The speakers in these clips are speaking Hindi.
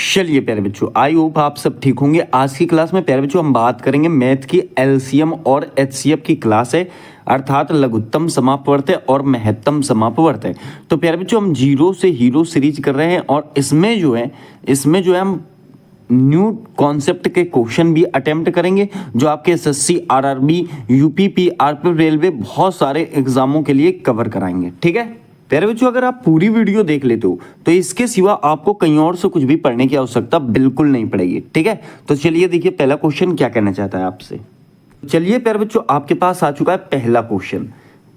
चलिए प्यारे बच्चों, आई होप आप सब ठीक होंगे। आज की क्लास में प्यारे बच्चों हम बात करेंगे मैथ की एलसीएम और एचसीएफ की क्लास है, अर्थात लघुत्तम समापवर्त और महत्तम समापवर्त है। तो प्यारे बच्चों हम जीरो से हीरो सीरीज कर रहे हैं और इसमें जो है हम न्यू कॉन्सेप्ट के क्वेश्चन भी अटेम्प्ट करेंगे जो आपके SSC, RRB, UPP, RPF, railway बहुत सारे एग्जामों के लिए कवर कराएंगे। ठीक है प्यारे बच्चों, अगर आप पूरी वीडियो देख लेते हो तो इसके सिवा आपको कहीं और से कुछ भी पढ़ने की आवश्यकता बिल्कुल नहीं पड़ेगी। ठीक है, तो चलिए देखिए पहला क्वेश्चन क्या कहना चाहता है आपसे। चलिए प्यारे बच्चों, आपके पास आ चुका है पहला क्वेश्चन।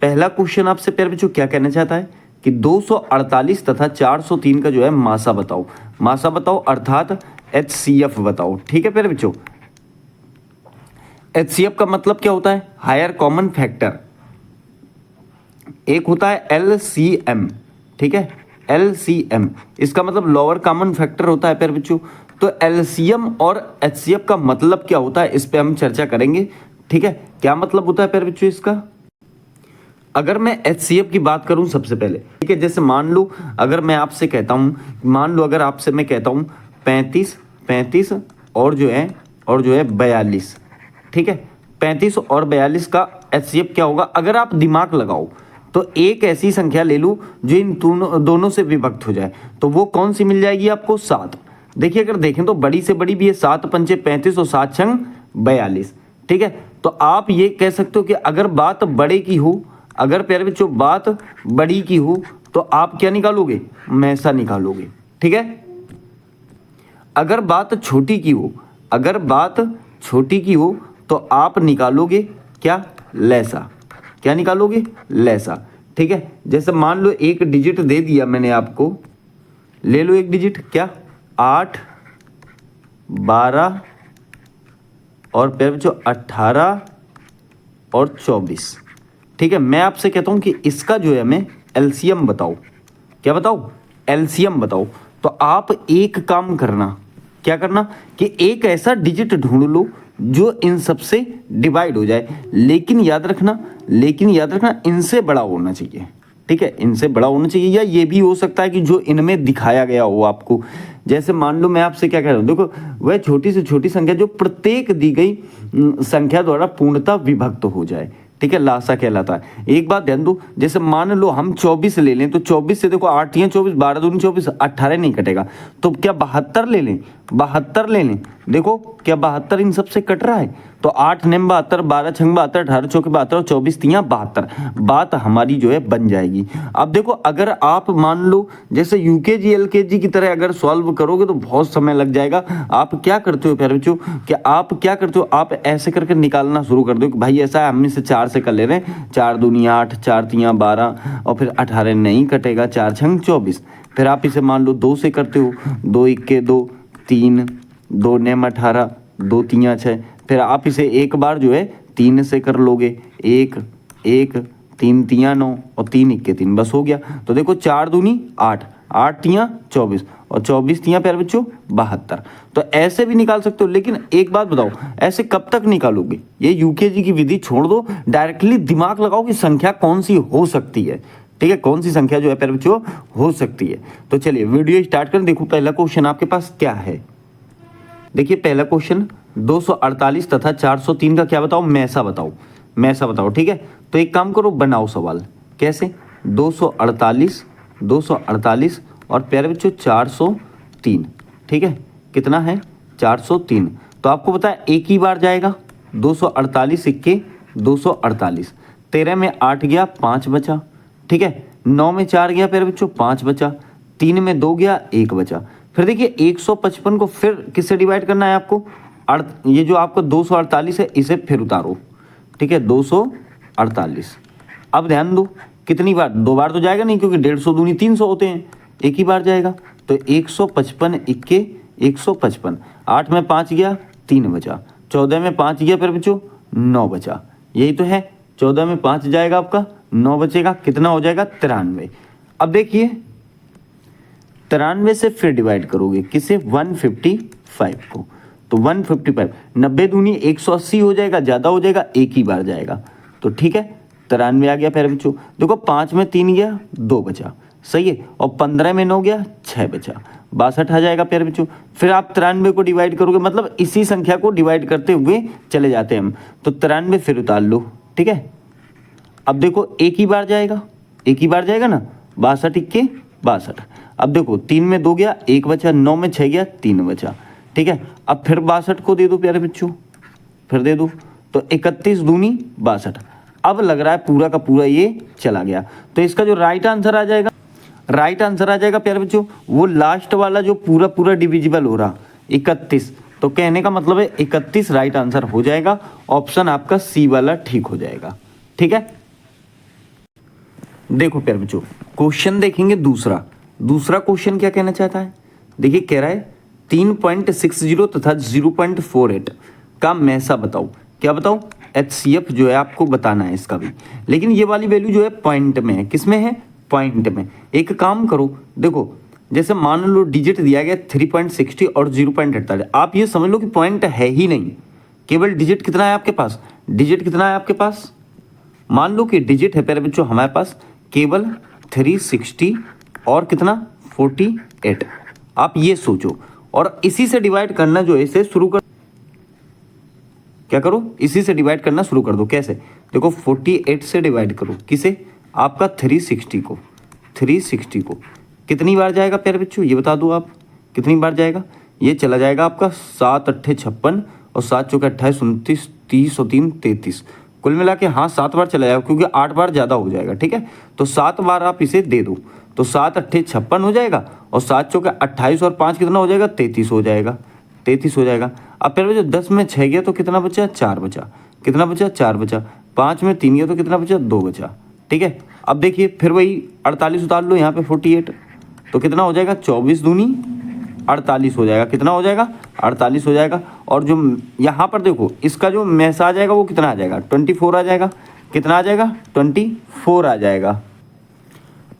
पहला क्वेश्चन आपसे प्यारे बच्चों क्या कहना चाहता है कि 248 तथा 403 का जो है मासा बताओ। मासा बताओ अर्थात एचसीएफ बताओ। ठीक है प्यारे बच्चों, एचसीएफ का मतलब क्या होता है? Higher common factor. एक होता है एलसीएम। ठीक है, एलसीएम इसका मतलब लोअर कॉमन फैक्टर होता है प्यारे बच्चों। तो एलसीएम और एचसीएफ का मतलब क्या होता है इस पे हम चर्चा करेंगे। ठीक है, क्या मतलब होता है प्यारे बच्चों इसका? अगर मैं एचसीएफ की बात करूं सबसे पहले, ठीक है, जैसे मान लो अगर मैं आपसे कहता हूं, मान लो अगर आपसे मैं कहता हूं 35 और जो है 42। ठीक है, 35 और 42 का एचसीएफ क्या होगा? अगर आप दिमाग लगाओ तो एक ऐसी संख्या ले लूँ जो इन दोनों से विभक्त हो जाए, तो वो कौन सी मिल जाएगी आपको? 7। देखिए अगर देखें तो बड़ी से बड़ी भी है, 7 पंचे 35 और 7 छंग 42। ठीक है, तो आप ये कह सकते हो कि अगर बात बड़े की हो, अगर प्यारे बच्चों बात बड़ी की हो तो आप क्या निकालोगे? मैसा निकालोगे। ठीक है, अगर बात छोटी की हो, अगर बात छोटी की हो तो आप निकालोगे क्या? लैसा। क्या निकालोगे? लैसा। ठीक है, जैसे मान लो एक डिजिट दे दिया मैंने आपको, ले लो एक डिजिट, क्या? 8, 12 और प्यारे बच्चों 18 और 24। ठीक है, मैं आपसे कहता हूं कि इसका जो है हमें एलसीएम बताओ। क्या बताओ? एलसीएम बताओ। तो आप एक काम करना, क्या करना कि एक ऐसा डिजिट ढूंढ लो जो इन सब से डिवाइड हो जाए, लेकिन याद रखना इनसे बड़ा होना चाहिए। ठीक है, इनसे बड़ा होना चाहिए, या ये भी हो सकता है कि जो इनमें दिखाया गया हो आपको। जैसे मान लो मैं आपसे क्या कह रहा हूं, देखो वह छोटी से छोटी संख्या जो प्रत्येक दी गई संख्या द्वारा पूर्णतः विभक्त हो जाए। ठीक है, लासा कहलाता है। एक बात ध्यान दो, जैसे मान लो हम 24 ले लें तो 24 से देखो 8 या 24, 12 दूनी 24, 18 नहीं कटेगा, तो क्या 72 ले लें? 72 ले लें। देखो क्या 72 इन सबसे कट रहा है? तो 8 नेम 72, 12 छंग 72, 18 चौके 72 और 24 तियां 72। बात हमारी जो है बन जाएगी। अब देखो अगर आप मान लो जैसे यूकेजी एलकेजी की तरह अगर सॉल्व करोगे तो बहुत समय लग जाएगा। आप क्या करते हो प्यारे बच्चों, कि आप क्या करते हो, आप ऐसे करके निकालना शुरू कर दो कि भाई ऐसा है, हम इसे 4 से कर ले रहे हैं, 4 दूनी 8, 4 तियां 12 और फिर 18 नहीं कटेगा, 4 छंग 24। फिर आप इसे मान लो 2 से करते हो, 2 इक्के 2, 3, 2 नेम 18, 2 तियां 6। फिर आप इसे एक बार जो है 3 से कर लोगे, 1 1 3 तियां 9 और 3 इक्के 3, बस हो गया। तो देखो 4 दूनी 8, 8 तियां 24 और 24 तियां प्यारे बच्चों 72। तो ऐसे भी निकाल सकते हो, लेकिन एक बात बताओ ऐसे कब तक निकालोगे? ये यूकेजी की विधि छोड़ दो, डायरेक्टली दिमाग लगाओ कि संख्या कौन सी हो सकती है। ठीक है, कौन सी संख्या जो है प्यारे बच्चों हो सकती है। तो चलिए वीडियो स्टार्ट करें। देखो पहला क्वेश्चन आपके पास क्या है। देखिए पहला क्वेश्चन 248 तथा 403 का क्या बताओ? मैसा बताओ। मैसा बताओ। ठीक है, तो एक काम करो, बनाओ सवाल। कैसे? 248 और प्यारे बच्चों 403। ठीक है, कितना है? 403। तो आपको पता है एक ही बार जाएगा, 248 इक्के 248, 13 में 8 गया, 5 बचा। ठीक है, 9 में 4 गया प्यारे बच्चों, 5 बचा। 3 में 2 गया, 1 बचा। फिर देखिए 155 को फिर किससे डिवाइड करना है आपको? ये जो आपको 248 है इसे फिर उतारो। ठीक है, 248। अब ध्यान दो कितनी बार? 2 बार तो जाएगा नहीं, क्योंकि 150 दूनी 300 होते हैं, एक ही बार जाएगा। तो 155 इक्के 155, 8 में 5 गया, 3 बचा। 14 में 5 गया फिर बच्चों, 9 बचा। यही तो है, 14 में 5 जाएगा आपका, 9 बचेगा, कितना हो जाएगा? 93। अब देखिए 93 से फिर डिवाइड करोगे किसे? 155 को। तो 155, 90 दूनी 180 हो जाएगा, ज़्यादा हो जाएगा, एक ही बार जाएगा। तो ठीक है, 93 आ गया प्यारे बच्चों। देखो 5 में 3 गया, 2 बचा, सही है। और 15 में 9 गया, 6 बचा। 62 आ जाएगा प्यारे बच्चों। फिर आप 93 को डिवाइड करोगे, मतलब इसी संख्या को डिवाइड करते हुए चले जाते हैं हम, तो 93 फिर उतार लो, ठीक है। अब देखो एक ही बार जाएगा, एक ही बार जाएगा ना, 62 इक्के 62। अब देखो 3 में 2 गया, 1 बचा, 9 में 6 गया, 3 बचा, ठीक है। अब फिर 62 को दे दो प्यारे बच्चों, फिर दे दो, तो 31 दूनी 62। अब लग रहा है पूरा का पूरा ये चला गया, तो इसका जो राइट आंसर आ जाएगा, राइट आंसर आ जाएगा प्यारे बच्चों वो लास्ट वाला जो पूरा पूरा डिविजिबल हो रहा 31। तो कहने का मतलब है 31 राइट आंसर हो जाएगा, ऑप्शन आपका सी वाला ठीक हो जाएगा, ठीक है। देखो प्यारे बच्चों क्वेश्चन देखेंगे दूसरा, दूसरा क्वेश्चन क्या कहना चाहता है, देखिए कह रहा है 3.60 तथा 0.48 का मैसा बताओ। क्या बताओ, HCF जो है आपको बताना है इसका भी, लेकिन ये वाली वैल्यू जो है पॉइंट में है, किस में है, पॉइंट में। एक काम करो, देखो जैसे मान लो डिजिट दिया गया 3.60 और 0.48, आप ये समझ लो कि पॉइंट है ही नहीं, केवल डिजिट कितना है आपके पास, डिजिट कितना है आपके पास, मान लो कि डिजिट है प्यारे बच्चों हमारे पास केवल 360 और कितना 48। आप ये सोचो, और इसी से डिवाइड करना जो है इसे शुरू कर, क्या करो, इसी से डिवाइड करना शुरू कर दो। कैसे, देखो 48 से डिवाइड करो, किसे, आपका 360 को, 360 को कितनी बार जाएगा प्यारे बच्चों ये बता दो आप, कितनी बार जाएगा, ये चला जाएगा आपका 7 अट्ठे 56 और 7 चौके 28 29 30 और 3 33, कुल मिला के हाँ 7 बार चला जाएगा, क्योंकि 8 बार ज़्यादा हो जाएगा, ठीक है। तो 7 बार आप इसे दे दो, तो 7 अट्ठे 56 हो जाएगा, और 7 चौके 28 और 5 कितना हो जाएगा, 33 हो जाएगा, 33 हो जाएगा। अब फिर बच्चों 10 में 6 गया तो कितना बचा, 4 बचा, कितना बचा, 4 बचा। 5 में 3 गया तो कितना बचा, 2 बचा, ठीक है। अब देखिए फिर वही 48 उतार लो यहाँ पे 48, तो कितना हो जाएगा, 24 दूनी 48 हो जाएगा, कितना हो जाएगा, 48 हो जाएगा। और जो यहाँ पर देखो इसका जो मैसा आ जाएगा वो कितना आ जाएगा, 24 आ जाएगा, कितना आ जाएगा, 24 आ जाएगा।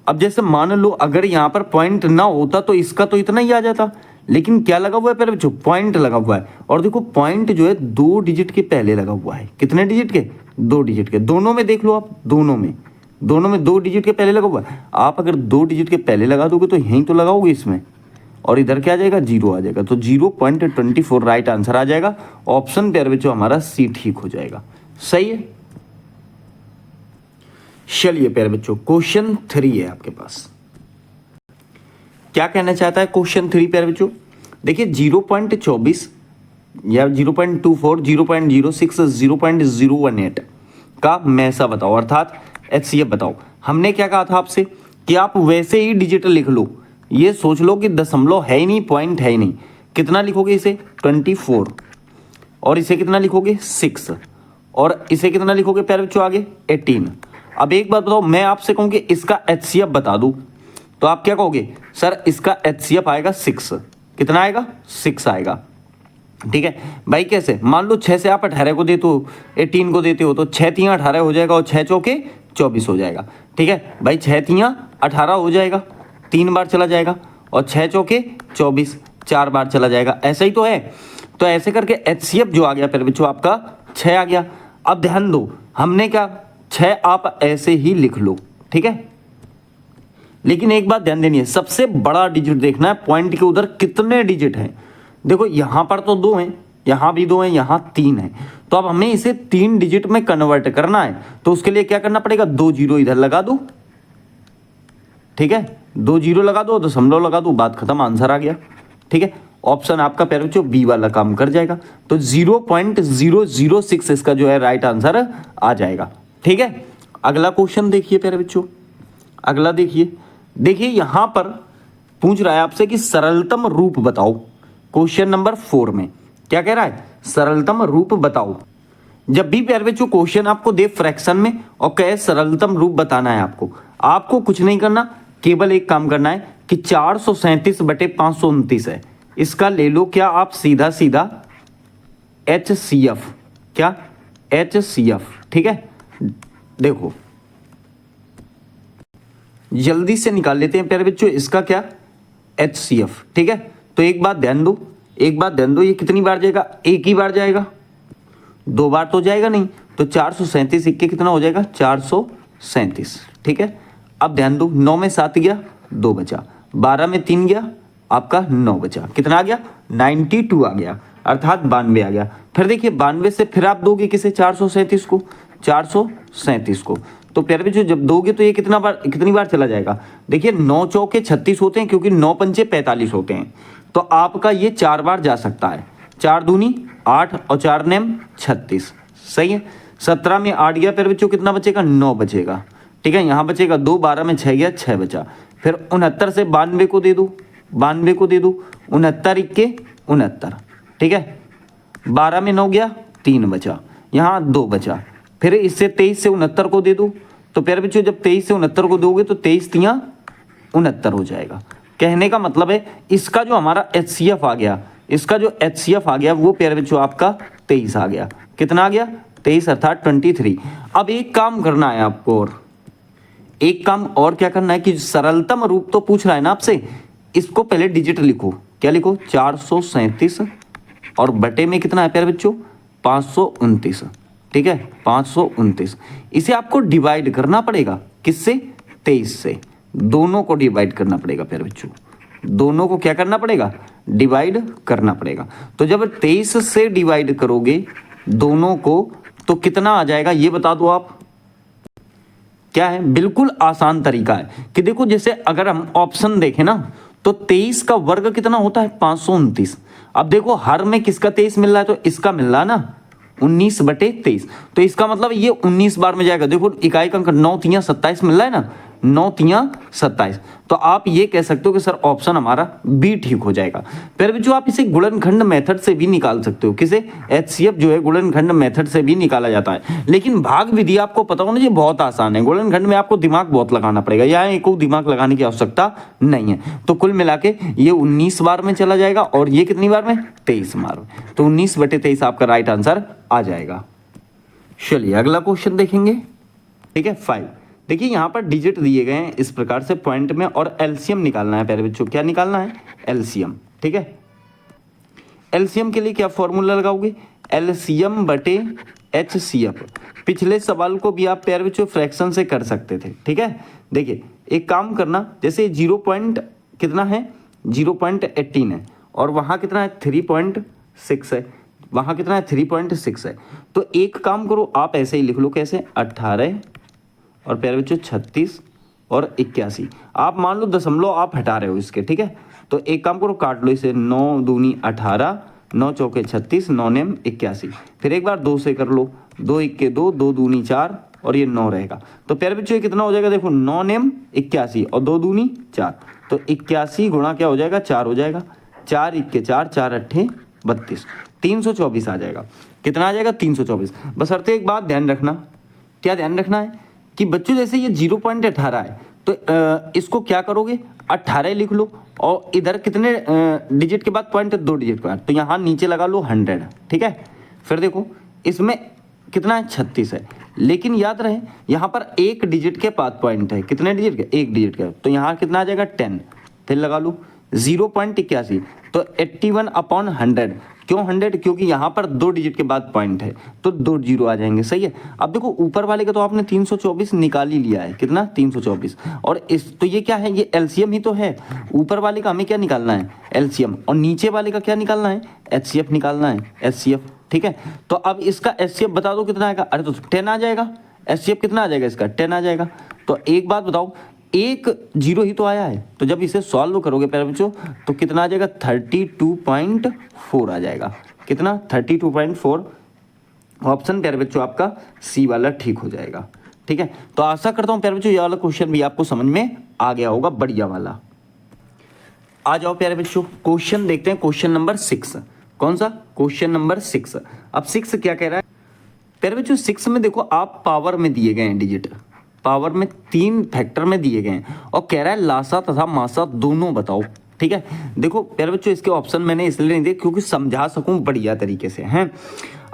अब जैसे मान लो अगर यहाँ पर पॉइंट ना होता तो इसका तो इतना ही आ जाता, लेकिन क्या लगा हुआ है पहले बच्चों, पॉइंट लगा हुआ है। और देखो पॉइंट जो है 2 डिजिट के पहले लगा हुआ है, कितने डिजिट के, 2 डिजिट के, दोनों में देख लो आप, दोनों में 2 डिजिट के पहले लगा हुआ है। आप अगर 2 डिजिट के पहले लगा दोगे तो यहीं तो लगाओगे इसमें, और इधर क्या आ जाएगा, 0 आ जाएगा, तो 0.24 राइट आंसर आ जाएगा, ऑप्शन प्यारे बच्चों हमारा सी ठीक हो जाएगा, सही है। चलिए प्यारे बच्चों क्वेश्चन 3 है आपके पास, क्या कहना चाहता है क्वेश्चन 3 प्यारे बच्चों, देखिए 0.24 या 0.24 0.06 0.018 का मैसा बताओ, अर्थात HCF बताओ। हमने क्या कहा था आपसे कि आप वैसे ही डिजिट लिख लो, ये सोच लो कि दशमलव है ही नहीं, पॉइंट है ही नहीं, कितना लिखोगे इसे 24, और इसे कितना लिखोगे 6, और इसे कितना लिखोगे प्यारे बच्चों आगे 18। अब एक बात बताओ, मैं आपसे कहूँ कि इसका HCF बता दूँ तो आप क्या कहोगे, सर इसका HCF आएगा 6, कितना आएगा 6 आएगा, ठीक है भाई। कैसे, मान लो 6 से आप 18 को देते हो, 18 को देते हो, तो 6 तियाँ 18 हो जाएगा, और 6 चौके 24 हो जाएगा, ठीक है भाई। 6 तियाँ 18 हो जाएगा, 3 बार चला जाएगा, और 6 चौके 24 4 बार चला जाएगा, ऐसा ही तो है। तो ऐसे करके HCF जो आ गया फिर बच्चों आपका 6 आ गया। अब ध्यान दो, हमने क्या 6 आप ऐसे ही लिख लो, ठीक है, लेकिन एक बात ध्यान देनी है, सबसे बड़ा डिजिट देखना है, पॉइंट के उधर कितने डिजिट हैं। देखो यहाँ पर तो 2 हैं, यहाँ भी 2 हैं, यहाँ 3 हैं, तो अब हमें इसे 3 डिजिट में कन्वर्ट करना है, तो उसके लिए क्या करना पड़ेगा, 2 जीरो इधर लगा दो, ठीक है, 2 जीरो लगा दो, दशमलव लगा दो, बात खत्म, आंसर आ गया, ठीक है। ऑप्शन आपका प्यारे बच्चों बी वाला काम कर जाएगा, तो 0.006 इसका जो है राइट आंसर आ जाएगा, ठीक है। अगला क्वेश्चन देखिए प्यारे बच्चों, अगला देखिए, देखिए यहां पर पूछ रहा है आपसे कि सरलतम रूप बताओ। क्वेश्चन नंबर 4 में क्या कह रहा है, सरलतम रूप बताओ। जब भी प्यारे बच्चों क्वेश्चन आपको दे फ्रैक्शन में और कहे सरलतम रूप बताना है, आपको कुछ नहीं करना, केवल एक काम करना है कि 437/529 है, इसका ले लो क्या आप सीधा सीधा HCF, क्या HCF, ठीक है। देखो जल्दी से निकाल लेते हैं प्यारे बच्चों इसका क्या HCF, ठीक है। तो एक बात ध्यान दो, एक बात ध्यान दो, ये कितनी बार जाएगा, एक ही बार जाएगा, 2 बार तो जाएगा नहीं, तो 437 इक्के कितना हो जाएगा 437, ठीक है। अब ध्यान दो, 9 में 7 गया 2 बचा, 12 में 3 गया आपका 9 बचा, कितना आ गया 92 आ गया, अर्थात 92 आ गया। फिर देखिए 92 से फिर आप दोगे किसे 437 को, 437 को, तो प्यारे बच्चों जब दोगे तो ये कितनी बार चला जाएगा, देखिए 9 चौके 36 होते हैं क्योंकि 9 पंचे 45 होते हैं, तो आपका ये 4 बार जा सकता है, 4 दूनी 8 और 4 नेम 36, सही है। 17 में 8 गया प्यारे बच्चों, कितना बचेगा 9 बचेगा, ठीक है, यहाँ बचेगा 2, 12 में 6 गया 6 बचा। फिर 69 से 92 को दे दो, 92 को दे दो, 69 इक्के 69, ठीक है, 12 में 9 गया 3 बचा, यहाँ 2 बचा। फिर इससे 23 से 69 को दे दो, तो प्यारे बच्चों जब 23 से 69 को दोगे तो 23 तियां 69 हो जाएगा। कहने का मतलब है इसका जो हमारा HCF आ गया, इसका जो HCF आ गया वो प्यारे बच्चों आपका 23 आ गया, कितना आ गया 23 अर्थात 23। अब एक काम करना है आपको, और एक काम और क्या करना है कि सरलतम रूप तो पूछ रहा है ना आपसे, इसको पहले डिजिट लिखो, क्या लिखो 437 और बटे में कितना है प्यारे बच्चों 529, ठीक है 529। इसे आपको डिवाइड करना पड़ेगा, किससे 23 से, दोनों को डिवाइड करना पड़ेगा प्यारे बच्चों, दोनों को क्या करना पड़ेगा डिवाइड करना पड़ेगा। तो जब 23 से डिवाइड करोगे दोनों को तो कितना आ जाएगा ये बता दो आप, क्या है, बिल्कुल आसान तरीका है कि देखो जैसे अगर हम ऑप्शन देखें ना तो 23 का वर्ग कितना होता है 529। अब देखो हर में किसका 23 मिल रहा है, तो इसका मिल रहा है ना 19/23, तो इसका मतलब ये 19 बार में जाएगा। देखो इकाई का अंक 9 तियां 27 मिल रहा है ना, 9 तियां 27, तो आप ये कह सकते हो कि सर ऑप्शन हमारा बी ठीक हो जाएगा। फिर भी जो आप इसे गुणनखंड मेथड से भी निकाल सकते हो, किसे HCF जो है गुणनखंड मेथड से भी निकाला जाता है, लेकिन भाग विधि आपको पता होना ये बहुत आसान है, गुणनखंड में आपको दिमाग बहुत लगाना पड़ेगा, यहाँ कोई दिमाग लगाने की आवश्यकता नहीं है। तो कुल मिला के ये 19 बार में चला जाएगा और ये कितनी बार में 23 बार में, तो 19/23 आपका राइट आंसर आ जाएगा। चलिए अगला क्वेश्चन देखेंगे, ठीक है 5। देखिए यहाँ पर डिजिट दिए गए हैं इस प्रकार से पॉइंट में, और एलसीएम निकालना है प्यारे बच्चों, क्या निकालना है एलसीएम, ठीक है। एलसीएम के लिए क्या फॉर्मूला लगाओगे, एलसीएम बटे HCF। पिछले सवाल को भी आप प्यारे बच्चों फ्रैक्शन से कर सकते थे, ठीक है। देखिए एक काम करना, जैसे 0 पॉइंट कितना है 0.18 है, और वहाँ कितना है 3.6 है, वहाँ कितना है 3.6 है, तो एक काम करो आप ऐसे ही लिख लो, कैसे 18 और प्यारे बच्चों 36 और 81, आप मान लो दशमलव आप हटा रहे हो इसके, ठीक है। तो एक काम करो काट लो इसे, 9 दूनी 18, 9 चौके 36, 9 नेम 81, फिर एक बार 2 से कर लो, 2 इक्के 2, 2 दूनी 4 और ये 9 रहेगा। तो प्यारे बच्चों ये कितना हो जाएगा, देखो 9 नेम 81 और 2 दूनी 4, तो 81 गुणा क्या हो जाएगा 4 हो जाएगा, 4 इक्के 4, 4 अट्ठे 32, 324 आ जाएगा, कितना आ जाएगा 324। बस अर्थ एक बात ध्यान रखना, क्या ध्यान रखना है कि बच्चों जैसे ये 0.18 है तो इसको क्या करोगे 18 लिख लो, और इधर कितने डिजिट के बाद पॉइंट 2 डिजिट के बाद, तो यहाँ नीचे लगा लो 100, ठीक है। फिर देखो इसमें कितना है 36 है, लेकिन याद रहे यहाँ पर एक डिजिट के बाद पॉइंट है, कितने डिजिट के एक डिजिट का, तो यहाँ कितना आ जाएगा 10, फिर लगा लो 0.81, तो 81/100, क्यों 100, क्योंकि यहाँ पर 2 डिजिट के बाद पॉइंट है तो 2 जीरो आ जाएंगे, सही है। अब देखो ऊपर वाले का तो आपने 324 निकाल ही लिया है, कितना 324, और इस तो ये क्या है ये एलसीएम ही तो है, ऊपर वाले का हमें क्या निकालना है एलसीएम, और नीचे वाले का क्या निकालना है HCF निकालना है, HCF, ठीक है। तो अब इसका HCF बता दो कितना आएगा, अरे तो 10 आ जाएगा, HCF कितना आ जाएगा इसका 10 आ जाएगा। तो एक बात बताओ एक जीरो ही तो आया है, तो जब इसे सॉल्व करोगे प्यारे बच्चों तो कितना आ जाएगा 32.4 आ जाएगा, कितना 32.4, ऑप्शन प्यारे बच्चों आपका सी वाला ठीक हो जाएगा, ठीक है। तो आशा करता हूँ प्यारे बच्चों ये वाला क्वेश्चन भी आपको समझ में आ गया होगा, बढ़िया वाला। आ जाओ प्यारे बच्चों क्वेश्चन देखते हैं, क्वेश्चन नंबर 6, कौन सा क्वेश्चन नंबर 6। अब 6 क्या कह रहा है प्यारे बच्चों, 6 में देखो आप पावर में दिए गए हैं डिजिट, पावर में 3 फैक्टर में दिए गए हैं, और कह रहा है लासा तथा मासा दोनों बताओ, ठीक है। देखो प्यारे बच्चों इसके ऑप्शन मैंने इसलिए नहीं दिए क्योंकि समझा सकूं बढ़िया तरीके से, हैं।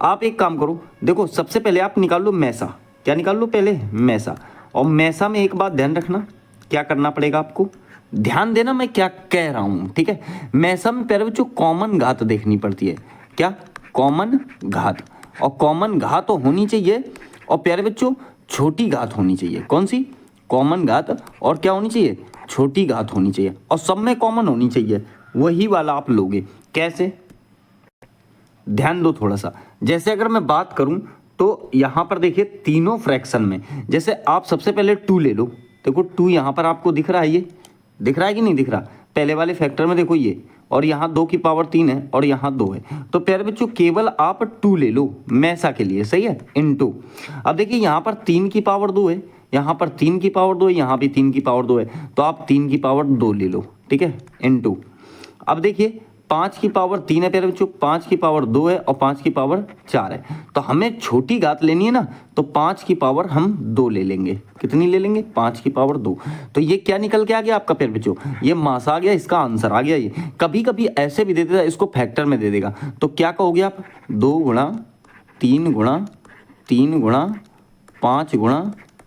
आप एक काम करो, देखो सबसे पहले आप निकाल लो मैसा, क्या निकाल लो पहले मैसा, और मैसा में एक बात ध्यान रखना, क्या करना पड़ेगा आपको, ध्यान देना मैं क्या कह रहा हूँ, ठीक है। मैसा में प्यारे बच्चों कॉमन घात देखनी पड़ती है, क्या कॉमन घात, और कॉमन घात तो होनी चाहिए, और प्यारे बच्चों छोटी घात होनी चाहिए, कौन सी कॉमन घात, और क्या होनी चाहिए छोटी घात होनी चाहिए, और सब में कॉमन होनी चाहिए, वही वाला आप लोगे। कैसे, ध्यान दो थोड़ा सा। जैसे अगर मैं बात करूं तो यहां पर देखिए तीनों फ्रैक्शन में, जैसे आप सबसे पहले 2 ले लो। देखो 2 यहां पर आपको दिख रहा है, ये दिख रहा है कि नहीं दिख रहा? पहले वाले फैक्टर में देखो ये, और यहाँ 2 की पावर 3 है और यहाँ 2 है। तो प्यारे बच्चों केवल आप 2 ले लो मैसा के लिए, सही है, इनटू। अब देखिए यहाँ पर 3 की पावर 2 है, यहाँ पर 3 की पावर 2 है, यहाँ भी 3 की पावर 2 है, तो आप 3 की पावर 2 ले लो, ठीक है, इनटू। अब देखिए 5 की पावर 3 है प्यारे बच्चों, 5 की पावर 2 है और 5 की पावर 4 है। तो हमें छोटी घात लेनी है ना, तो 5 की पावर हम 2 ले लेंगे। कितनी ले लेंगे? 5 की पावर 2। तो ये क्या निकल के आ गया आपका प्यारे बच्चों? ये मास आ गया, इसका आंसर आ गया ये। कभी कभी ऐसे भी दे देता है, इसको फैक्टर में दे देगा, तो क्या कहोगे आप? 2 गुणा 3 गुणा 3 गुणा 5 गुणा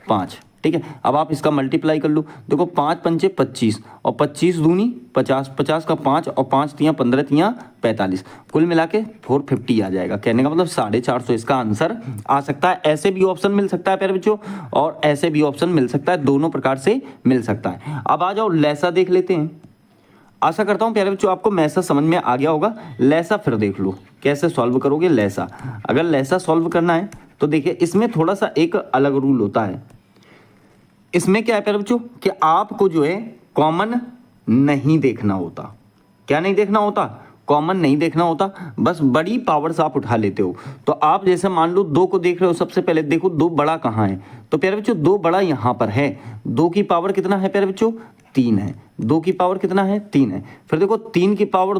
5, ठीक है। अब आप इसका मल्टीप्लाई कर लो। देखो 5 पंचे 25 और 25 दूनी 50, 50 का 5 और 5 तियाँ 15 तियाँ 45, कुल मिला के 450 आ जाएगा। कहने का मतलब 450 इसका आंसर आ सकता है। ऐसे भी ऑप्शन मिल सकता है प्यारे बच्चों, और ऐसे भी ऑप्शन मिल सकता है, दोनों प्रकार से मिल सकता है। अब आ जाओ लैसा देख लेते हैं। आशा करता हूँ प्यारे बच्चों आपको मैसा समझ में आ गया होगा। लैसा फिर देख लो कैसे सॉल्व करोगे लैसा। अगर लैसा सॉल्व करना है तो देखिए इसमें थोड़ा सा एक अलग रूल होता है। इसमें क्या है प्यारे बच्चों कि आपको जो है कॉमन नहीं देखना होता। क्या नहीं देखना होता? कॉमन नहीं देखना होता, बस बड़ी पावर्स आप उठा लेते हो। तो आप जैसे मान लो 2 को देख रहे हो, सबसे पहले देखो 2 बड़ा कहाँ है, तो प्यारे बच्चों 2 बड़ा यहाँ पर है। 2 की पावर कितना है प्यारे बच्चों? 3 है। 2 की पावर कितना है? 3 है। फिर देखो 3 की पावर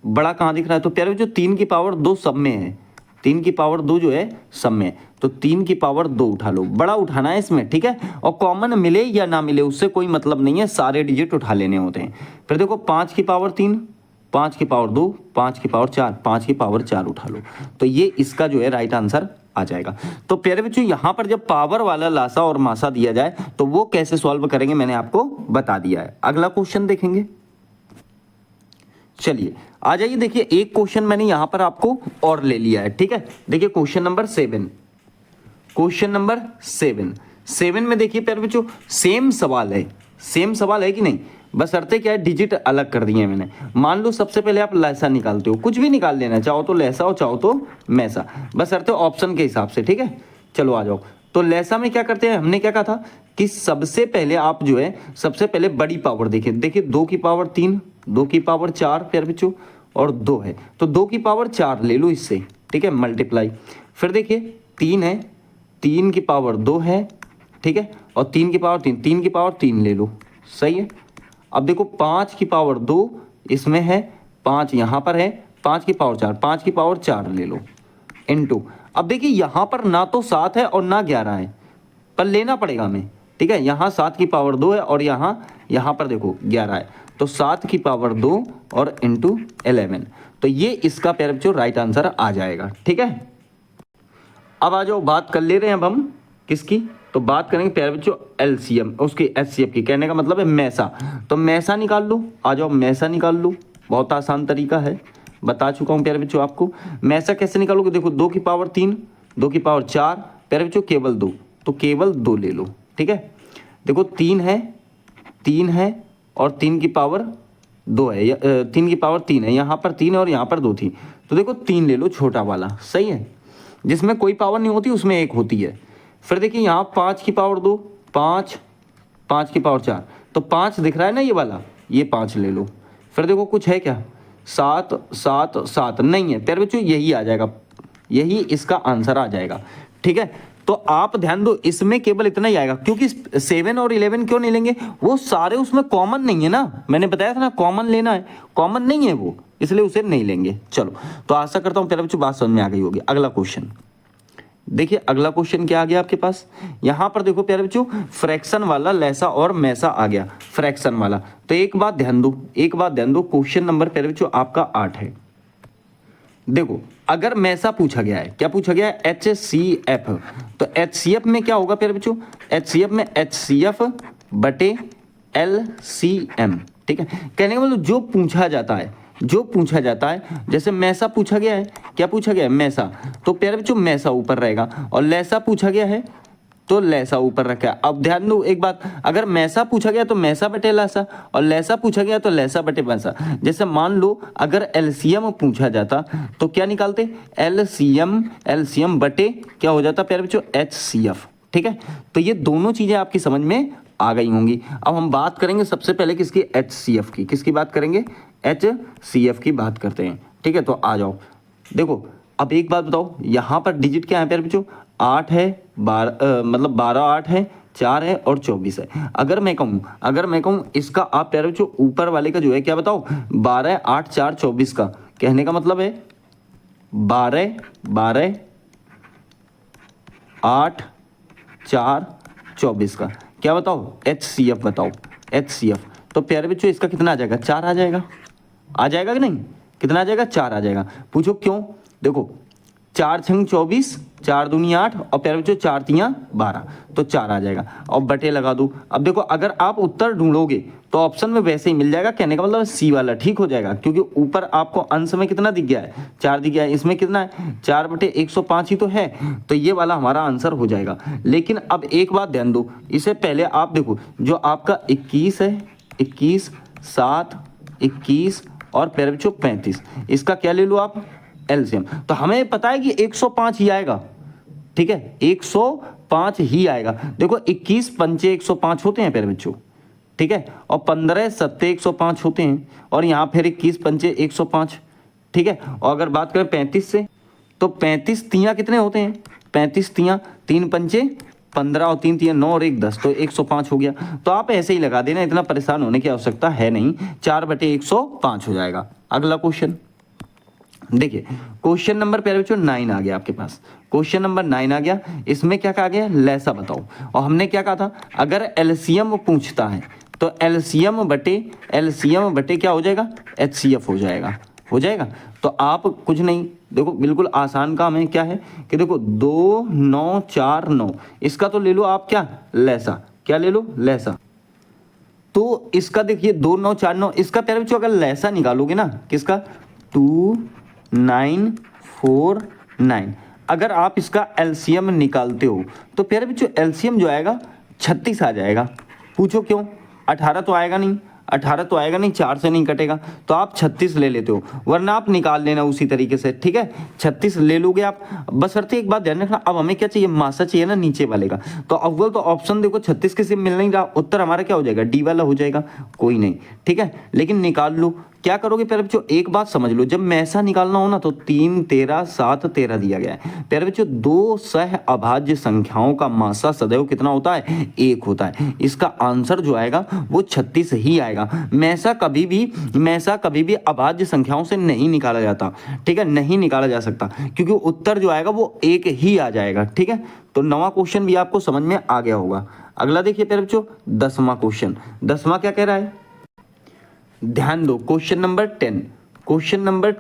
बड़ा कहाँ दिख रहा है, तो प्यारे बच्चों 3 की पावर 2 सब में है। 3 की पावर 2 जो है सब में, तो 3 की पावर 2 उठा लो, बड़ा उठाना है इसमें, ठीक है। और कॉमन मिले या ना मिले उससे कोई मतलब नहीं है, सारे डिजिट उठा लेने होते हैं। फिर देखो 5 की पावर 3, 5 की पावर 2, 5 की पावर 4, 5 की पावर 4 उठा लो, तो ये इसका जो है राइट आंसर आ जाएगा। तो प्यारे बच्चों यहाँ पर जब पावर वाला लासा और मासा दिया जाए तो वो कैसे सॉल्व करेंगे मैंने आपको बता दिया है। अगला क्वेश्चन देखेंगे। चलिए आ जाइए, देखिए एक क्वेश्चन मैंने यहां पर आपको और ले लिया है, ठीक है। देखिए क्वेश्चन नंबर 7, क्वेश्चन नंबर 7 में देखिए प्यारे बच्चों सेम सवाल है, सेम सवाल है कि नहीं, बस अर्थे क्या है डिजिट अलग कर दिए हैं मैंने। मान लो सबसे पहले आप लैसा निकालते हो, कुछ भी निकाल लेना, चाहो तो लैसा हो चाहो तो मैसा, बस अर्थे ऑप्शन के हिसाब से, ठीक है। चलो आ जाओ। तो लैसा में क्या करते हैं, हमने क्या कहा था कि सबसे पहले आप जो है सबसे पहले बड़ी पावर देखिए, देखिए 2 की पावर 3, 2 की पावर 4 प्यारे बच्चों और 2 है, तो 2 की पावर 4 ले लो इससे, ठीक है, मल्टीप्लाई। फिर देखिए 3 है, 3 की पावर 2 है, ठीक है, और 3 की पावर 3, 3 की पावर 3 ले लो, सही है। अब देखो 5 की पावर 2 इसमें है, 5 यहाँ पर है, 5 की पावर 4, 5 की पावर 4 ले लो, इनटू। अब देखिए यहाँ पर ना तो 7 है और ना 11 है, पर लेना पड़ेगा हमें, ठीक है। यहाँ 7 की पावर 2 है और यहाँ पर देखो 11 है, तो 7 की पावर 2 और इंटू 11, तो ये इसका प्यारे बच्चों राइट आंसर आ जाएगा, ठीक है। अब आ जाओ, बात कर ले रहे हैं अब हम किसकी, तो बात करेंगे प्यारे बच्चों एलसीएम, उसकी एचसीएफ की। कहने का मतलब है मैसा, तो मैसा निकाल लो। आ जाओ मैसा निकाल लो, बहुत आसान तरीका है, बता चुका हूँ प्यारे बच्चों आपको। मैसा कैसे निकालोगे, देखो 2 की पावर 3, 2 की पावर 4 प्यारे बच्चों केवल 2, तो केवल 2 ले लो, ठीक है। देखो 3 है और 3 की पावर 2 है, 3 की पावर 3 है, यहाँ पर 3 है और यहाँ पर 2 थी, तो देखो 3 ले लो छोटा वाला, सही है, जिसमें कोई पावर नहीं होती उसमें एक होती है। फिर देखिए यहाँ 5 की पावर 2, 5, 5 की पावर 4, तो 5 दिख रहा है ना ये वाला, ये 5 ले लो। फिर देखो कुछ है क्या, 7, 7, 7 नहीं है प्यारे बच्चों, यही आ जाएगा, यही इसका आंसर आ जाएगा, ठीक है। तो आप ध्यान दो, इसमें केवल इतना ही आएगा, क्योंकि 7 और 11 क्यों नहीं लेंगे, वो सारे उसमें कॉमन नहीं है ना, मैंने बताया था ना कॉमन लेना है, कॉमन नहीं है वो, इसलिए उसे नहीं लेंगे। चलो, तो आशा करता हूं प्यारे बच्चों बात समझ में आ गई होगी। अगला क्वेश्चन देखिए, अगला क्वेश्चन क्या आ गया आपके पास, यहां पर देखो प्यारे बच्चों फ्रैक्शन वाला लैसा और मैसा आ गया, फ्रैक्शन वाला। तो एक बात ध्यान दो, क्वेश्चन नंबर प्यारे बच्चों आपका 8 है। देखो अगर मैसा पूछा गया है, क्या पूछा गया है, HCF, तो HCF में क्या होगा प्यारे बच्चों, HCF में HCF बटे LCM, ठीक है। कहने का मतलब जो पूछा जाता है, जैसे मैसा पूछा गया है, क्या पूछा गया है मैसा, तो प्यारे बच्चों मैसा ऊपर रहेगा, और लैसा पूछा गया है तो लैसा ऊपर रखा है। अब ध्यान दो एक बात, अगर मैसा पूछा गया तो मैसा बटे लैसा, और लैसा पूछा गया तो लैसा बटे मैसा। जैसे मान लो अगर एलसीएम पूछा जाता तो क्या निकालते, एलसीएम बटे क्या हो जाता प्यारे बच्चों, एचसीएफ। ठीक है, तो ये दोनों चीजें आपकी समझ में आ गई होंगी। अब हम बात करेंगे सबसे पहले किसकी, एचसीएफ की। किसकी बात करेंगे, एचसीएफ की बात करते हैं। ठीक है, तो आ जाओ। देखो अब एक बात बताओ, यहाँ पर डिजिट क्या है प्यारे बच्चों, 8 है, 12 मतलब 12 8 है, 4 है और 24 है। अगर मैं कहूँ इसका आप प्यारे बच्चों ऊपर वाले का जो है क्या बताओ, 12 8 4 24 का, कहने का मतलब है 12 12 8 4 24 का क्या बताओ, एचसीएफ बताओ, एचसीएफ। तो प्यारे बच्चों इसका कितना आ जाएगा, 4 आ जाएगा। आ जाएगा कि नहीं, कितना आ जाएगा, 4 आ जाएगा। पूछो क्यों, देखो 4 छंग 24, 4 दूनी 8 और प्यारे बच्चों 4 तियां 12, तो 4 आ जाएगा। और बटे लगा दो। अब देखो अगर आप उत्तर ढूंढोगे तो ऑप्शन में वैसे ही मिल जाएगा, कहने का मतलब सी वाला ठीक हो जाएगा, क्योंकि ऊपर आपको अंश में कितना दिख गया है, 4 दिख गया है, इसमें कितना है 4 बटे 105 ही तो है, तो ये वाला हमारा आंसर हो जाएगा। लेकिन अब एक बात ध्यान दो, इससे पहले आप देखो जो आपका 21 है, 21 7 21 और प्यारे बच्चों 35, इसका क्या ले लो आप, एलसीएम। तो हमें पता है कि 105 ही आएगा। ठीक है, 105 ही आएगा। देखो 21 पंचे 105 होते हैं प्यारे बच्चों, ठीक है, और 15 सत्ते 105 होते हैं, और यहाँ फिर 21 पंचे 105। ठीक है, और अगर बात करें 35 से, तो 35 तियां कितने होते हैं, 35 तियां 3 पंचे 15 और 3 तियां 9 और 1 10, तो 105 हो गया। तो आप ऐसे ही लगा देना, इतना परेशान होने की आवश्यकता है नहीं, 4 बटे 105 हो जाएगा। अगला क्वेश्चन देखिए, क्वेश्चन नंबर प्यारे बच्चों 9 आ गया आपके पास। क्वेश्चन नंबर 9 आ गया, इसमें क्या कहा गया, लैसा बताओ। और हमने क्या कहा था, अगर एलसीएम पूछता है तो एलसीएम बटे क्या हो जाएगा, एचसीएफ हो जाएगा, हो जाएगा। तो आप कुछ नहीं, देखो बिल्कुल आसान काम है, क्या है कि देखो 2 9 4 9, इसका तो ले लो आप क्या, लैसा, क्या ले लो, लैसा। तो इसका देखिए 2 9 4 9, इसका प्यारे बच्चों अगर लैसा निकालोगे ना, किसका, 2 9 4 9, अगर आप इसका एलसीएम निकालते हो तो प्यारे बच्चों एलसीएम जो आएगा 36 आ जाएगा। पूछो क्यों, 18 तो आएगा नहीं, 18 तो आएगा नहीं, 4 से नहीं कटेगा, तो आप 36 ले लेते हो, वरना आप निकाल लेना उसी तरीके से। ठीक है, 36 ले लोगे आप। बशर्ते एक बात ध्यान रखना, अब हमें क्या चाहिए, मासा चाहिए ना नीचे वाले का। तो अव्वल तो ऑप्शन देखो 36 किसी मिल नहीं रहा, उत्तर हमारा क्या हो जाएगा, डी वाला हो जाएगा, कोई नहीं। ठीक है, लेकिन निकाल लो। क्या करोगे प्यारे बच्चों, एक बात समझ लो, जब मैसा निकालना हो ना तो 3 13 7 13 दिया गया है प्यारे बच्चों। दो सह अभाज्य संख्याओं का मासा सदैव कितना होता है, 1 होता है। इसका आंसर जो आएगा वो 36 ही आएगा। मैसा कभी भी अभाज्य संख्याओं से नहीं निकाला जाता। ठीक है, नहीं निकाला जा सकता, क्योंकि उत्तर जो आएगा वो 1 ही आ जाएगा। ठीक है, तो 9वां क्वेश्चन भी आपको समझ में आ गया होगा। अगला देखिए प्यारे बच्चों 10वां क्वेश्चन। 10वां क्या कह रहा है, ध्यान दो, क्वेश्चन नंबर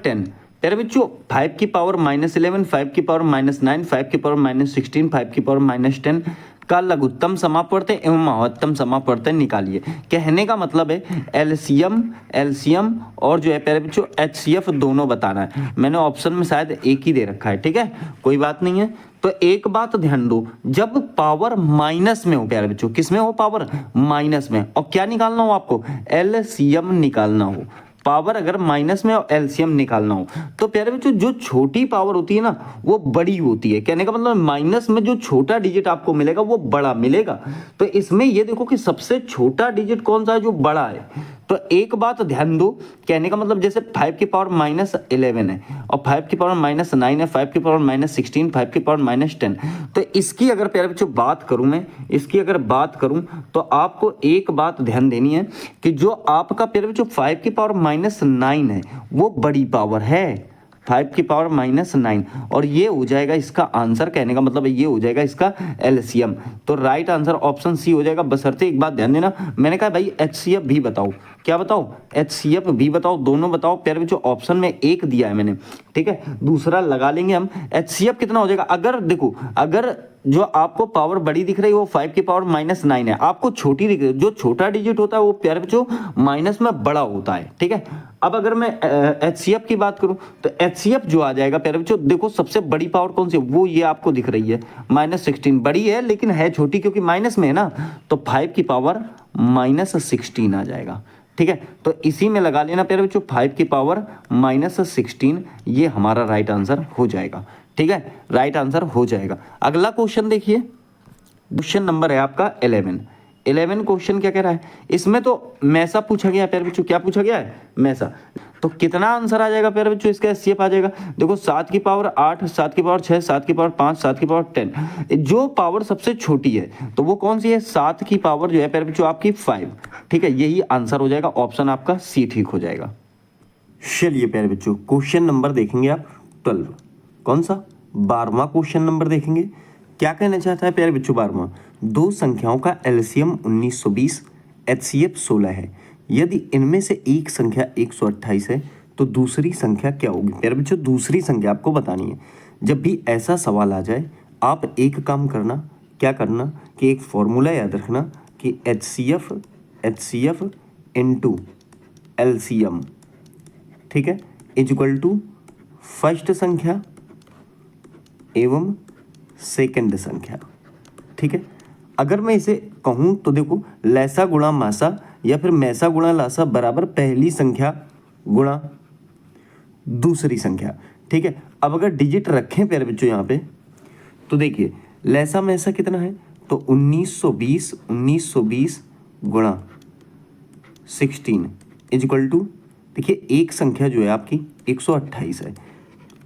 10 प्यारे बच्चों 5 की पावर -11, 5 की पावर -9, 5 की पावर -16, 5 की पावर -10 का लघुत्तम समापवर्तय एवं महत्तम समापवर्तय निकालिए। कहने का मतलब है एलसीएम और जो है प्यारे बच्चों एचसीएफ दोनों बताना है। मैंने ऑप्शन में शायद एक ही दे रखा है, ठीक है, कोई बात नहीं है। तो एक बात ध्यान दो, जब पावर माइनस में हो प्यारे बच्चों, किस में हो, पावर माइनस में, और क्या निकालना हो आपको, एलसीएम निकालना हो। पावर अगर माइनस में और एलसीएम निकालना हो तो प्यारे बच्चों जो छोटी पावर होती है ना वो बड़ी होती है। कहने का मतलब माइनस में जो छोटा डिजिट आपको मिलेगा वो बड़ा मिलेगा। तो इसमें ये देखो कि सबसे छोटा डिजिट कौन सा है, जो बड़ा है। तो एक बात ध्यान दो, कहने का मतलब जैसे 5 की पावर -11 है और 5 की पावर -9 है, 5 की पावर -16, 5 की पावर -10। तो इसकी अगर प्यारे बच्चों बात करूं मैं, इसकी अगर बात करूं तो आपको एक बात ध्यान देनी है कि जो आपका प्यारे बच्चों 5 की पावर -9 है वो बड़ी पावर है, 5 की पावर -9, और ये हो जाएगा इसका आंसर। कहने का मतलब ये हो जाएगा इसका एलसीएम। तो राइट आंसर ऑप्शन सी हो जाएगा। बशर्ते एक बात ध्यान देना, मैंने कहा भाई एचसीएफ भी बताओ, क्या बताओ, एचसीएफ भी बताओ, दोनों बताओ। प्यारे बच्चों ऑप्शन में एक दिया है मैंने, ठीक है, दूसरा लगा लेंगे हम। एचसीएफ कितना हो जाएगा, अगर देखो, अगर जो आपको पावर बड़ी दिख रही है वो 5 की पावर -9 है, आपको छोटी दिख रही है, जो छोटा डिजिट होता है वो प्यारे बच्चों माइनस में बड़ा होता है। ठीक है, अब अगर मैं HCF की बात करूं तो HCF जो आ जाएगा प्यारे बच्चों, देखो सबसे बड़ी पावर कौन सी है, वो ये आपको दिख रही है -16, बड़ी है लेकिन है छोटी क्योंकि माइनस में है ना, तो 5 की पावर -16 आ जाएगा। ठीक है, तो इसी में लगा लेना प्यारे बच्चों 5 की पावर -16, ये हमारा राइट आंसर हो जाएगा। ठीक है, राइट आंसर हो जाएगा। अगला क्वेश्चन देखिए, क्वेश्चन नंबर है आपका 11 क्वेश्चन क्या कह रहा है, इसमें तो मैसा पूछा गया है प्यारे बच्चों, क्या पूछा गया है, मैसा। तो कितना आंसर आ जाएगा प्यारे बच्चों इसका, HCF आ जाएगा। देखो 7 की पावर 8, 7 की पावर 6, 7 की पावर 5, 7 की पावर 10, जो पावर सबसे छोटी है तो वो कौन सी है, 7 की पावर जो है प्यारे बच्चों आपकी 5। ठीक है, यही आंसर हो जाएगा, ऑप्शन आपका सी ठीक हो जाएगा। चलिए प्यारे बच्चों, क्वेश्चन नंबर देखेंगे आप 12, कौन सा, 12वां क्वेश्चन नंबर देखेंगे। क्या कहना चाहता है प्यारे बच्चों 12वां, दो संख्याओं का LCM 1920, HCF 16 है। यदि इनमें से एक संख्या 128 है तो दूसरी संख्या क्या होगी। प्यारे बच्चों दूसरी संख्या आपको बतानी है। जब भी ऐसा सवाल आ जाए आप एक काम करना, क्या करना कि एक फॉर्मूला याद रखना कि HCF इंटू LCM, ठीक है, इज इक्वल टू फर्स्ट संख्या एवं सेकंड संख्या। ठीक है, अगर मैं इसे कहूं तो देखो लैसा गुणा मासा या फिर मैसा गुणा लासा बराबर पहली संख्या गुणा दूसरी संख्या। ठीक है, अब अगर डिजिट रखें प्यारे बच्चों यहाँ पे तो देखिए लैसा मैसा कितना है, तो 1920 गुणा 16 इज इक्वल टू, देखिए एक संख्या जो है आपकी 128 है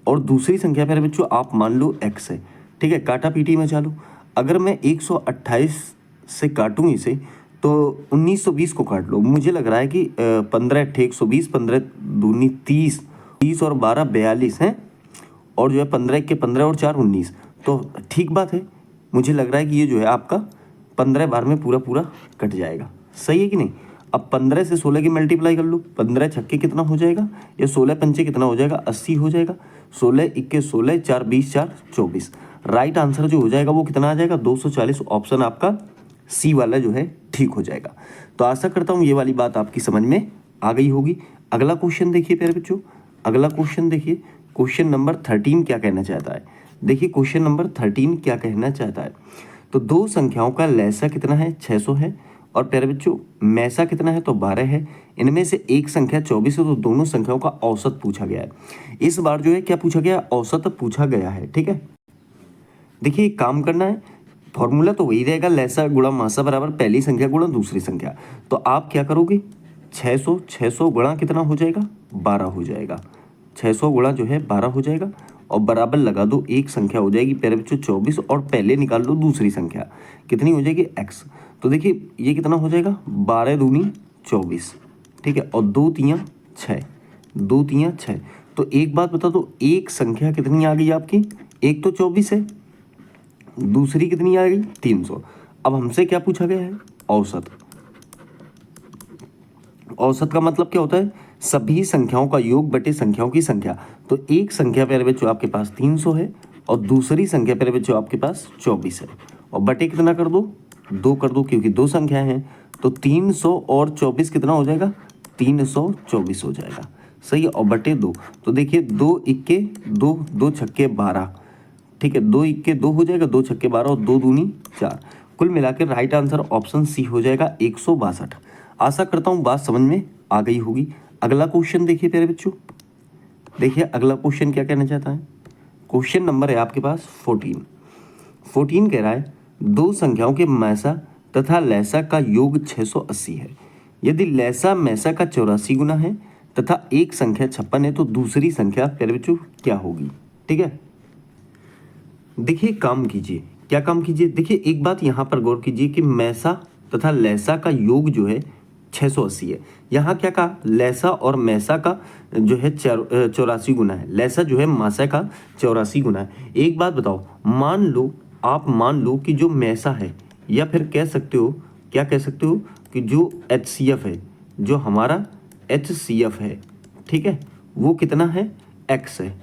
और दूसरी संख्या प्यारे बच्चों आप मान लो x है। ठीक है, काटा पीटी में चालू, अगर मैं 128 से काटूँ इसे तो 1920 को काट लो, मुझे लग रहा है कि 15 × 120, 15 दूनी 30, 30 और 12 42 हैं, और जो है 15 के 15 और 4 19, तो ठीक बात है, मुझे लग रहा है कि ये जो है आपका 15 बार में पूरा पूरा कट जाएगा। सही है कि नहीं। अब 15 से 16 की मल्टीप्लाई कर लो, 15 छक्के कितना हो जाएगा, या 16 पंचे कितना हो जाएगा, 80 हो जाएगा। 16 इक्के 16, 4 20, 4 24, राइट आंसर जो हो जाएगा वो कितना आ जाएगा, 240। ऑप्शन आपका सी वाला जो है ठीक हो जाएगा। तो आशा करता हूँ ये वाली बात आपकी समझ में आ गई होगी। अगला क्वेश्चन देखिए प्यारे बच्चों, अगला क्वेश्चन देखिए, क्वेश्चन नंबर 13 क्या कहना चाहता है। देखिए क्वेश्चन नंबर 13 क्या कहना चाहता है, तो दो संख्याओं का लैसा कितना है, 600 है, और प्यारे बच्चों मैसा कितना है, तो 12 है। इनमें से एक संख्या 24 है, तो दोनों संख्याओं का औसत पूछा गया है। इस बार जो है क्या पूछा गया, औसत पूछा गया है। ठीक है, देखिए काम करना है, फॉर्मूला तो वही रहेगा, लैसा गुणा मासा बराबर पहली संख्या गुणा दूसरी संख्या। तो आप क्या करोगे, 600 गुणा कितना हो जाएगा, 12 हो जाएगा। 600 गुणा जो है 12 हो जाएगा, और बराबर लगा दो, एक संख्या हो जाएगी प्यारे बच्चों 24, और पहले निकाल लो दूसरी संख्या कितनी हो जाएगी, x। तो देखिए ये कितना हो जाएगा, 12 दूनी 24। ठीक है, और 2 तियाँ 6, 2 तियाँ 6। तो एक बात बता दो, एक संख्या कितनी आ गई आपकी, एक तो 24 है, दूसरी कितनी आ गई 300। अब हमसे क्या पूछा गया है, औसत। औसत का मतलब क्या होता है, सभी संख्याओं का योग बटे संख्याओं की संख्या। तो एक संख्या प्यारे बच्चों आपके पास 300 है, और दूसरी संख्या प्यारे बच्चों आपके पास 24 है, और बटे कितना कर दो, 2 कर दो, क्योंकि दो संख्याएं हैं। तो 300 और 24 कितना हो जाएगा, 324 हो जाएगा। सही है, और बटे 2, तो देखिए 2 इक्के 2, 2 छक्के 12। ठीक है, 2 इक्के 2 हो जाएगा, 2 छक्के 12, और 2 दूनी 4। कुल मिलाकर राइट आंसर ऑप्शन सी हो जाएगा 162। आशा करता हूँ बात समझ में आ गई होगी। अगला क्वेश्चन देखिए प्यारे बच्चों, देखिए अगला क्वेश्चन क्या कहना चाहता है। क्वेश्चन नंबर है आपके पास 14 कह रहा है, दो संख्याओं के मैसा तथा लैसा का योग 680 है। यदि लैसा मैसा का 84 गुना है तथा एक संख्या 56 है, तो दूसरी संख्या प्यारे बच्चों क्या होगी। ठीक है, देखिए काम कीजिए, क्या काम कीजिए, देखिए एक बात यहाँ पर गौर कीजिए कि मैसा तथा लैसा का योग जो है 680 है। यहाँ क्या कहा, लैसा और मैसा का जो है 84 गुना है, लैसा जो है मासा का 84 गुना है। एक बात बताओ, मान लो आप मान लो कि जो मैसा है, या फिर कह सकते हो, क्या कह सकते हो कि जो HCF है, जो हमारा HCF है, ठीक है, वो कितना है, x है।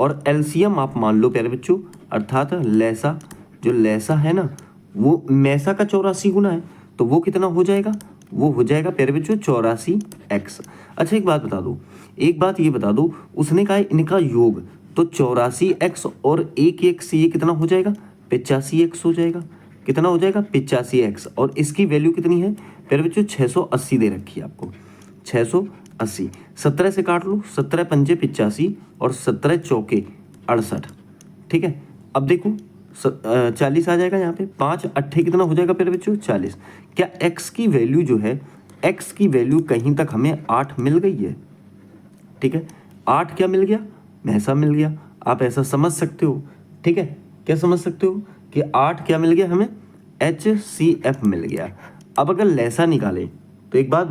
और LCM आप मान लो प्यारे बच्चों, अर्थात लैसा, जो लैसा है ना वो मैसा का 84 गुना है, तो वो कितना हो जाएगा, वो हो जाएगा प्यारे बच्चों 84x। अच्छा एक बात ये बता दो, उसने कहा है इनका योग, तो 84x और 1x ये कितना हो जाएगा, 85x हो जाएगा। कितना हो जाएगा, 85x। और इसकी वैल्यू कितनी है प्यारे बच्चों, 680 दे रखी है आपको, 680। 17 से काट लो, 17 पंजे 85 और 17 चौके 68। ठीक है, अब देखो 40 आ जाएगा यहाँ पे, 5 अट्ठे कितना हो जाएगा प्यारे बच्चों, 40। क्या x की वैल्यू जो है, x की वैल्यू कहीं तक हमें 8 मिल गई है। ठीक है, 8 क्या मिल गया, ऐसा मिल गया। आप ऐसा समझ सकते हो। ठीक है, क्या समझ सकते हो कि 8 क्या मिल गया हमें, HCF मिल गया। अब अगर लैसा निकाले तो एक बात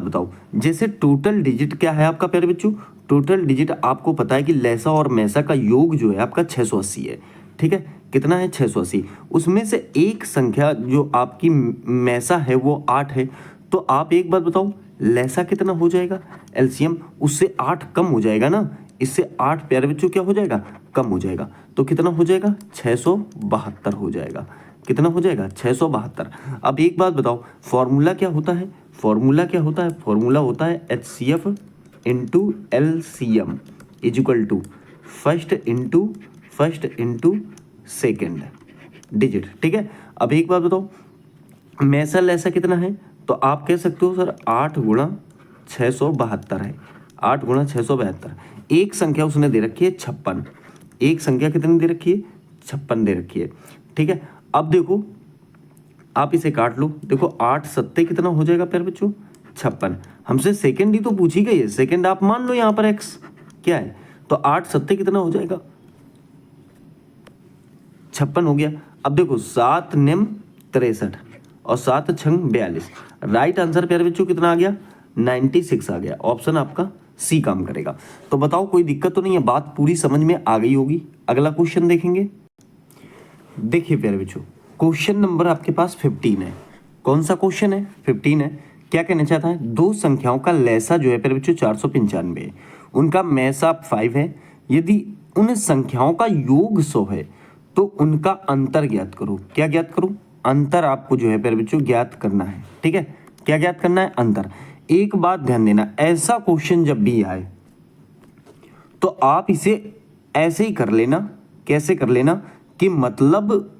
बताओ, जैसे टोटल डिजिट क्या है आपका प्यारे बच्चों, टोटल डिजिट आपको पता है कि लैसा और मैसा का योग जो है आपका 680 है। ठीक है, कितना है, 680। उसमें से एक संख्या जो आपकी मैसा है वो 8 है। तो आप एक बात बताओ, लैसा कितना हो जाएगा, एलसीएम उससे 8 कम हो जाएगा ना, इससे 8 प्यारे बच्चों क्या हो जाएगा, कम हो जाएगा। तो कितना हो जाएगा, 672 हो जाएगा। कितना हो जाएगा, 672। अब एक बात बताओ, फॉर्मूला क्या होता है, फॉर्मूला होता है HCF into LCM is equal to first into second digit. ठीक है, अब एक बात बताओ, मैसा लैसा कितना है, तो आप कह सकते हो सर 8 गुणा 672 है, 8 गुणा 672। एक संख्या उसने दे रखी है 56, एक संख्या कितनी दे रखी है, 56 दे रखी है। ठीक है, अब देखो आप इसे काट लो, देखो 8 सत्ते कितना हो जाएगा प्यारे बच्चों, 56। हमसे सेकंड ही तो पूछी गई है, सेकंड आप मान लो यहाँ पर x क्या है, तो 8 सत्ते कितना हो जाएगा, 56 हो गया। अब देखो 7 निम 63 और 7 छंग 42। राइट आंसर प्यारे बच्चों कितना आ गया, 96 आ गया। ऑप्शन आपका सी काम करेगा। तो बताओ कोई दिक्कत तो नहीं है, बात पूरी समझ में आ गई होगी। अगला क्वेश्चन देखेंगे। देखिए प्यारे बच्चों, क्वेश्चन नंबर आपके पास 15 है। कौन सा क्वेश्चन है, 15 है। क्या कहना चाहता है, दो संख्याओं का लैसा जो है प्यारे बच्चों 495 है, उनका मैसा 5 है। यदि उन संख्याओं का योग 100 है तो उनका अंतर ज्ञात करो। क्या ज्ञात करूं, अंतर आपको जो है प्यारे बच्चों ज्ञात करना है। ठीक है, क्या ज्ञात करना है, अंतर। एक बात ध्यान देना, ऐसा क्वेश्चन जब भी आए तो आप इसे ऐसे ही कर लेना। कैसे कर लेना कि मतलब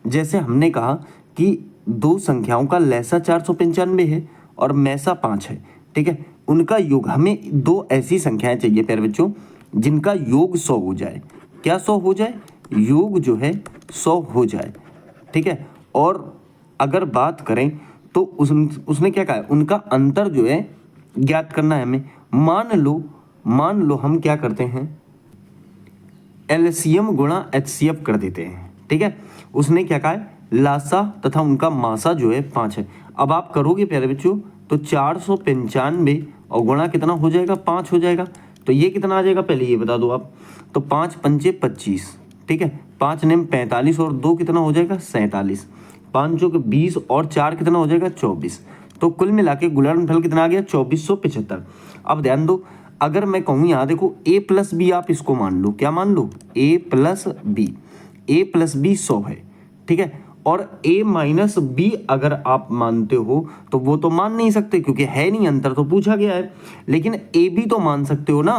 जैसे हमने कहा कि दो संख्याओं का लैसा 495 है और मैसा 5 है। ठीक है, उनका योग, हमें दो ऐसी संख्याएं चाहिए प्यारे बच्चों जिनका योग 100 हो जाए। क्या 100 हो जाए, योग जो है 100 हो जाए। ठीक है, और अगर बात करें तो उसने क्या कहा, उनका अंतर जो है ज्ञात करना है हमें। मान लो हम क्या करते हैं, LCM गुणा HCF कर देते हैं। ठीक है, उसने क्या कहा है, लासा तथा उनका मासा जो है 5 है। अब आप करोगे प्यारे बच्चों तो 495 और गुणा कितना हो जाएगा, 5 हो जाएगा। तो ये कितना आ जाएगा, पहले ये बता दो आप। तो 5 पंचे 25, ठीक है, 5 नेम 45 और 2 कितना हो जाएगा, 47। 5 चौके 20 और 4 कितना हो जाएगा, 24। तो कुल मिला के गुणनफल कितना आ गया, 2475। अब ध्यान दो, अगर मैं कहूँ यहाँ देखो a प्लस बी, आप इसको मान लो, क्या मान लो, a प्लस बी 100 है। ठीक है, और a माइनस बी अगर आप मानते हो तो वो तो मान नहीं सकते क्योंकि है नहीं, अंतर तो पूछा गया है। लेकिन a भी तो मान सकते हो ना,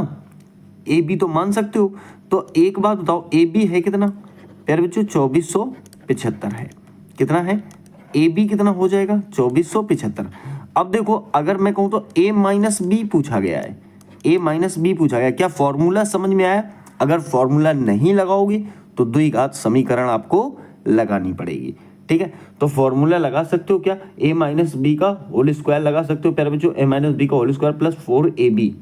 a भी तो मान सकते हो। तो एक बात बताओ, a भी है कितना प्यारे बच्चों, 2475 है। कितना है, a भी कितना हो जाएगा, 2475। अब देखो अगर मैं कहूँ तो a माइनस बी पूछा गया है, a माइनस बी पूछा गया। क्या फॉर्मूला समझ में आया, अगर फॉर्मूला नहीं लगाओगे तो द्विघात समीकरण आपको लगानी पड़ेगी। ठीक है, तो फॉर्मूला लगा सकते हो क्या, a माइनस बी का होल स्क्वायर लगा सकते हो प्यारे बच्चों, a माइनस बी का होल स्क्वायर प्लस 4ab।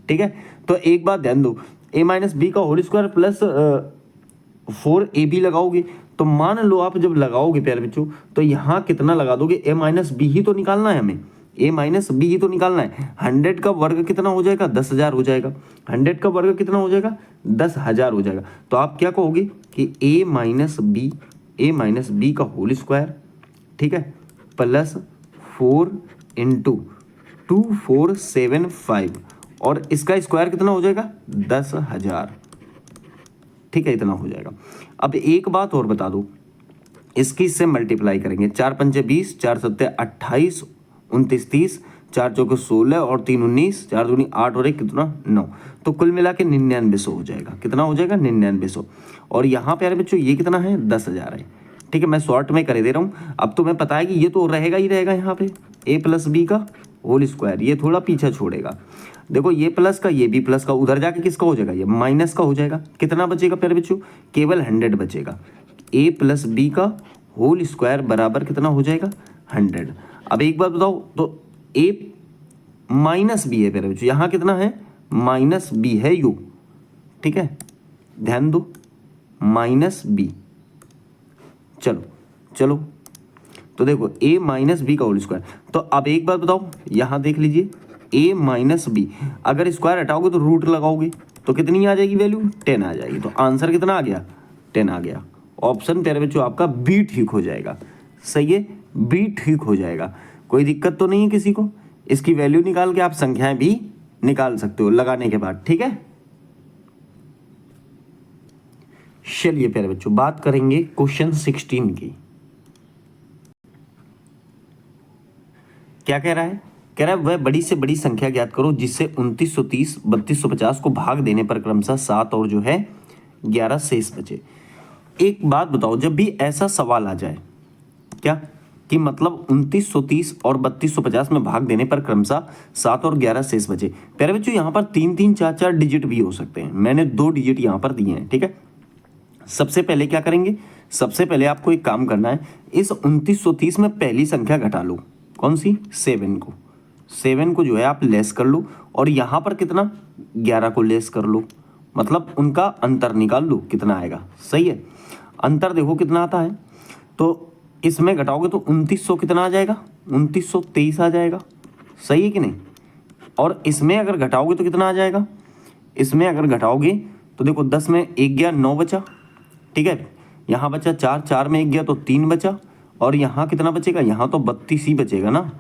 ठीक है, तो एक बात ध्यान दो, a माइनस बी का होल स्क्वायर प्लस 4ab लगाओगे तो मान लो आप जब लगाओगे प्यारे बच्चों तो यहाँ कितना लगा दोगे, a माइनस बी ही तो निकालना है हमें, a माइनस बी ही तो निकालना है। 100 का वर्ग कितना हो जाएगा, 10,000 हो जाएगा। 100 का वर्ग कितना हो जाएगा, 10,000 हो जाएगा। तो आप क्या कहोगे कि a माइनस बी का होल स्क्वायर, ठीक है, प्लस 4 इंटू 2475 और इसका स्क्वायर कितना हो जाएगा, 10,000। ठीक है, इतना हो जाएगा। अब एक बात और बता दो, इसकी इससे मल्टीप्लाई करेंगे, 4 पंचे 20, 4 सत्ते 28, 29 30, 4 चौके 16 और 3 19, 4 दूनी 8 और 1 कितना 9। तो कुल मिला के 9900 हो जाएगा। कितना हो जाएगा 9900। और यहाँ प्यारे बच्चों ये कितना है 10,000 है। ठीक है, मैं शॉर्ट में कर दे रहा हूँ। अब तुम्हें पता है कि ये तो रहेगा ही रहेगा यहाँ पे a प्लस बी का होल स्क्वायर, ये थोड़ा पीछा छोड़ेगा। देखो ये प्लस का ये भी प्लस का, उधर जाके किसका हो जाएगा ये माइनस का हो जाएगा। कितना बचेगा प्यारे बच्चों केवल 100 बचेगा। a प्लस बी का होल स्क्वायर बराबर कितना हो जाएगा 100। अब एक बात बताओ, तो a माइनस बी है प्यारे बच्चों, यहाँ कितना है माइनस बी है यू। ठीक है, ध्यान दो माइनस बी। चलो चलो, तो देखो a माइनस बी का होल स्क्वायर। तो अब एक बात बताओ, यहाँ देख लीजिए a माइनस बी, अगर स्क्वायर हटाओगे तो रूट लगाओगे तो कितनी आ जाएगी वैल्यू 10 आ जाएगी। तो आंसर कितना आ गया 10 आ गया। ऑप्शन प्यारे बच्चों आपका बी ठीक हो जाएगा। सही है, बी ठीक हो जाएगा। कोई दिक्कत तो नहीं है किसी को। इसकी वैल्यू निकाल के आप संख्याएं भी निकाल सकते हो लगाने के बाद। ठीक है, चलिए प्यारे बच्चों बात करेंगे क्वेश्चन 16 की। क्या कह रहा है, कह रहा है वह बड़ी से बड़ी संख्या ज्ञात करो जिससे 2930 3250 को भाग देने पर क्रमशः 7 और जो है 11 शेष बचे। एक बात बताओ, जब भी ऐसा सवाल आ जाए क्या कि मतलब 2930 और 3250 में भाग देने पर क्रमशः 7 और 11 शेष बचे। प्यारे बच्चों यहाँ पर 3 3 4 4 डिजिट भी हो सकते हैं, मैंने 2 डिजिट यहाँ पर दिए हैं। ठीक है, सबसे पहले क्या करेंगे, सबसे पहले आपको एक काम करना है, इस 2930 में पहली संख्या घटा लो। कौन सी 7 को, 7 को जो है आप लेस कर लो और यहाँ पर कितना 11 को लेस कर लो, मतलब उनका अंतर निकाल लो कितना आएगा। सही है, अंतर देखो कितना आता है, तो इसमें घटाओगे तो 2900 कितना आ जाएगा 2923 आ जाएगा। सही है कि नहीं, और इसमें अगर घटाओगे तो कितना आ जाएगा, इसमें अगर घटाओगे तो देखो 10 में 1 गया 9 बचा। ठीक है, यहाँ बचा 4, 4 में 1 गया तो 3 बचा, और यहाँ कितना बचेगा, यहाँ तो 32 ही बचेगा ना,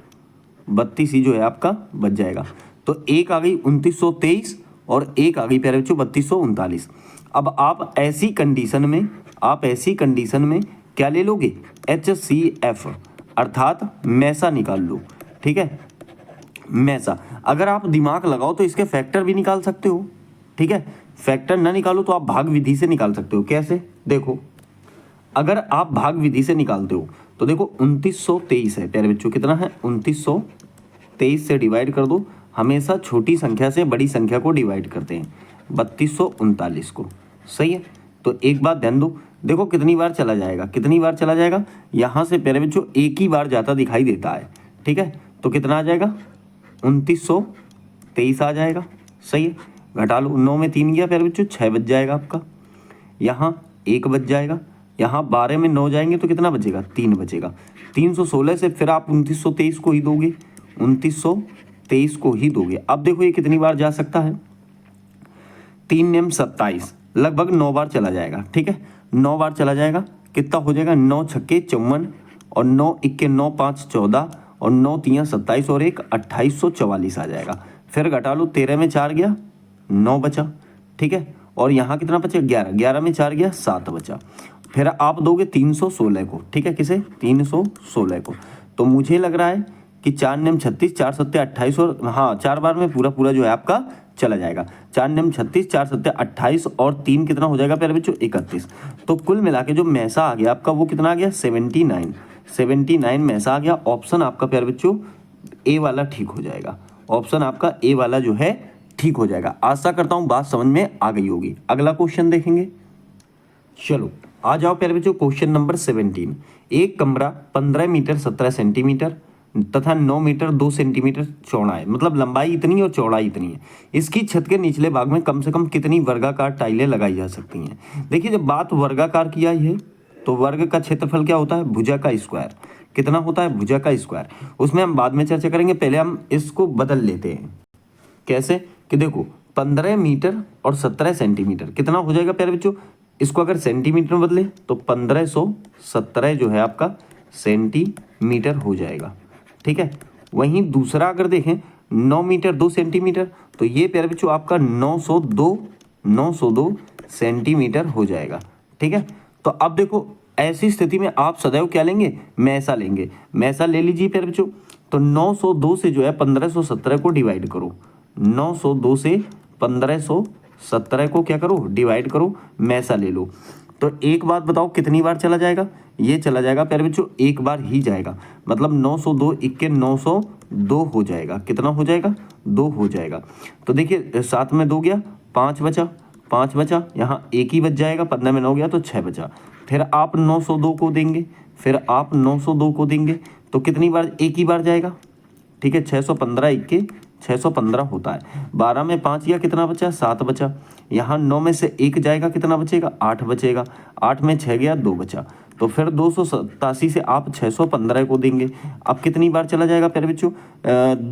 32 ही जो है आपका बच जाएगा। तो एक आ गई 2923 और एक आ गई प्यारे बच्चों 3239। अब आप ऐसी कंडीशन में, आप ऐसी कंडीशन में क्या ले लोगे HCF अर्थात मैसा निकाल लो। ठीक है, मैसा अगर आप दिमाग लगाओ तो इसके फैक्टर भी निकाल सकते हो। ठीक है, फैक्टर ना निकालो तो आप भाग विधि से निकाल सकते हो। कैसे, देखो अगर आप भाग विधि से निकालते हो तो देखो 2923 है प्यारे बच्चों, कितना है 2923 से डिवाइड कर दो। हमेशा छोटी संख्या से बड़ी संख्या को डिवाइड करते हैं, 3239 को। सही है, तो एक बात ध्यान दो, देखो कितनी बार चला जाएगा, कितनी बार चला जाएगा, यहाँ से प्यारे बच्चों एक ही बार जाता दिखाई देता है। ठीक है, तो कितना आ जाएगा 2923 आ जाएगा। सही है, घटा लो, 9 में 3 गया प्यारे बच्चों 6 बच जाएगा आपका, यहाँ 1 बच जाएगा, यहाँ 12 में 9 जाएंगे तो कितना बचेगा 3 बचेगा। 316 से फिर आप 2923 को ही दोगे, 2923 को ही दोगे। अब देखो ये कितनी बार जा सकता है, 3 नेम 27, लगभग 9 बार चला जाएगा। ठीक है, 9 बार चला जाएगा, कितना हो जाएगा 9 छक्के 54 और 9 इक्के 9 5 14 और 9 3 27 और 1 2844 आ जाएगा। फिर घटा लो, 13 में 4 गया 9 बचा। ठीक है, और यहाँ कितना बचा 11, 11 में 4 गया 7 बचा। फिर आप दोगे 316 को। ठीक है, किसे 316 को। तो मुझे लग रहा है कि 4 नेम 36, 4 सत्ते 28 और हाँ 4 बार में पूरा पूरा जो है आपका चला जाएगा। 4 नेम 36, 4 सत्ते 28 और 3 कितना हो जाएगा प्यारे बच्चों 31। तो कुल मिला के जो मैसा आ गया आपका वो कितना आ गया 79 मैसा आ गया। ऑप्शन आपका प्यारे बच्चों ए वाला ठीक हो जाएगा, ऑप्शन आपका ए वाला जो है ठीक हो जाएगा। आशा करता हूँ बात समझ में आ गई होगी। अगला क्वेश्चन देखेंगे, चलो आ जाओ प्यारे बच्चों क्वेश्चन नंबर 17। एक कमरा 15 मीटर 17 सेंटीमीटर तथा 9 मीटर 2 सेंटीमीटर चौड़ा है, मतलब लंबाई इतनी और चौड़ाई इतनी है। इसकी छत के निचले भाग में कम से कम कितनी वर्गाकार टाइलें लगाई जा सकती हैं। देखिए जब बात वर्गाकार की आई है तो वर्ग का क्षेत्रफल क्या होता है भुजा का स्क्वायर। कितना होता है भुजा का स्क्वायर, उसमें हम बाद में चर्चा करेंगे। पहले हम इसको बदल लेते हैं। कैसे कि देखो 15 मीटर और 17 सेंटीमीटर कितना हो जाएगा प्यारे बच्चों, इसको अगर सेंटीमीटर में बदले तो 1517 जो है आपका सेंटीमीटर हो जाएगा। ठीक है, वहीं दूसरा अगर देखें 9 मीटर 2 सेंटीमीटर तो ये प्यारे बच्चों आपका 902 सेंटीमीटर हो जाएगा। ठीक है, तो अब देखो ऐसी स्थिति में आप सदैव क्या लेंगे, मैसा लेंगे। मैसा ले लीजिए प्यारे बच्चों। तो 902 से जो है 1517 को डिवाइड करो, 902 से 1517 को क्या करो, डिवाइड करो, मैसा ले लो। तो एक बात बताओ कितनी बार चला जाएगा, ये चला जाएगा प्यारे बच्चों एक बार ही जाएगा, मतलब 902 इक्के 902 हो जाएगा। कितना हो जाएगा, 2 हो जाएगा। तो देखिए 7 में 2 गया, 5 बचा, 5 बचा, यहाँ एक ही बच जाएगा, 15 में 9 गया तो 6 बचा। फिर आप 902 को देंगे, फिर आप 902 को देंगे, तो कितनी बार, एक ही बार जाएगा, ठीक है। 615 इक्के 615 होता है। 12 में 5 गया, कितना बचा, 7 बचा। यहाँ 9 में से 1 जाएगा, कितना बचेगा, 8 बचेगा। 8 में 6 गया, 2 बचा। तो फिर 287 से आप 615 को देंगे। अब कितनी बार चला जाएगा प्यारे बच्चों,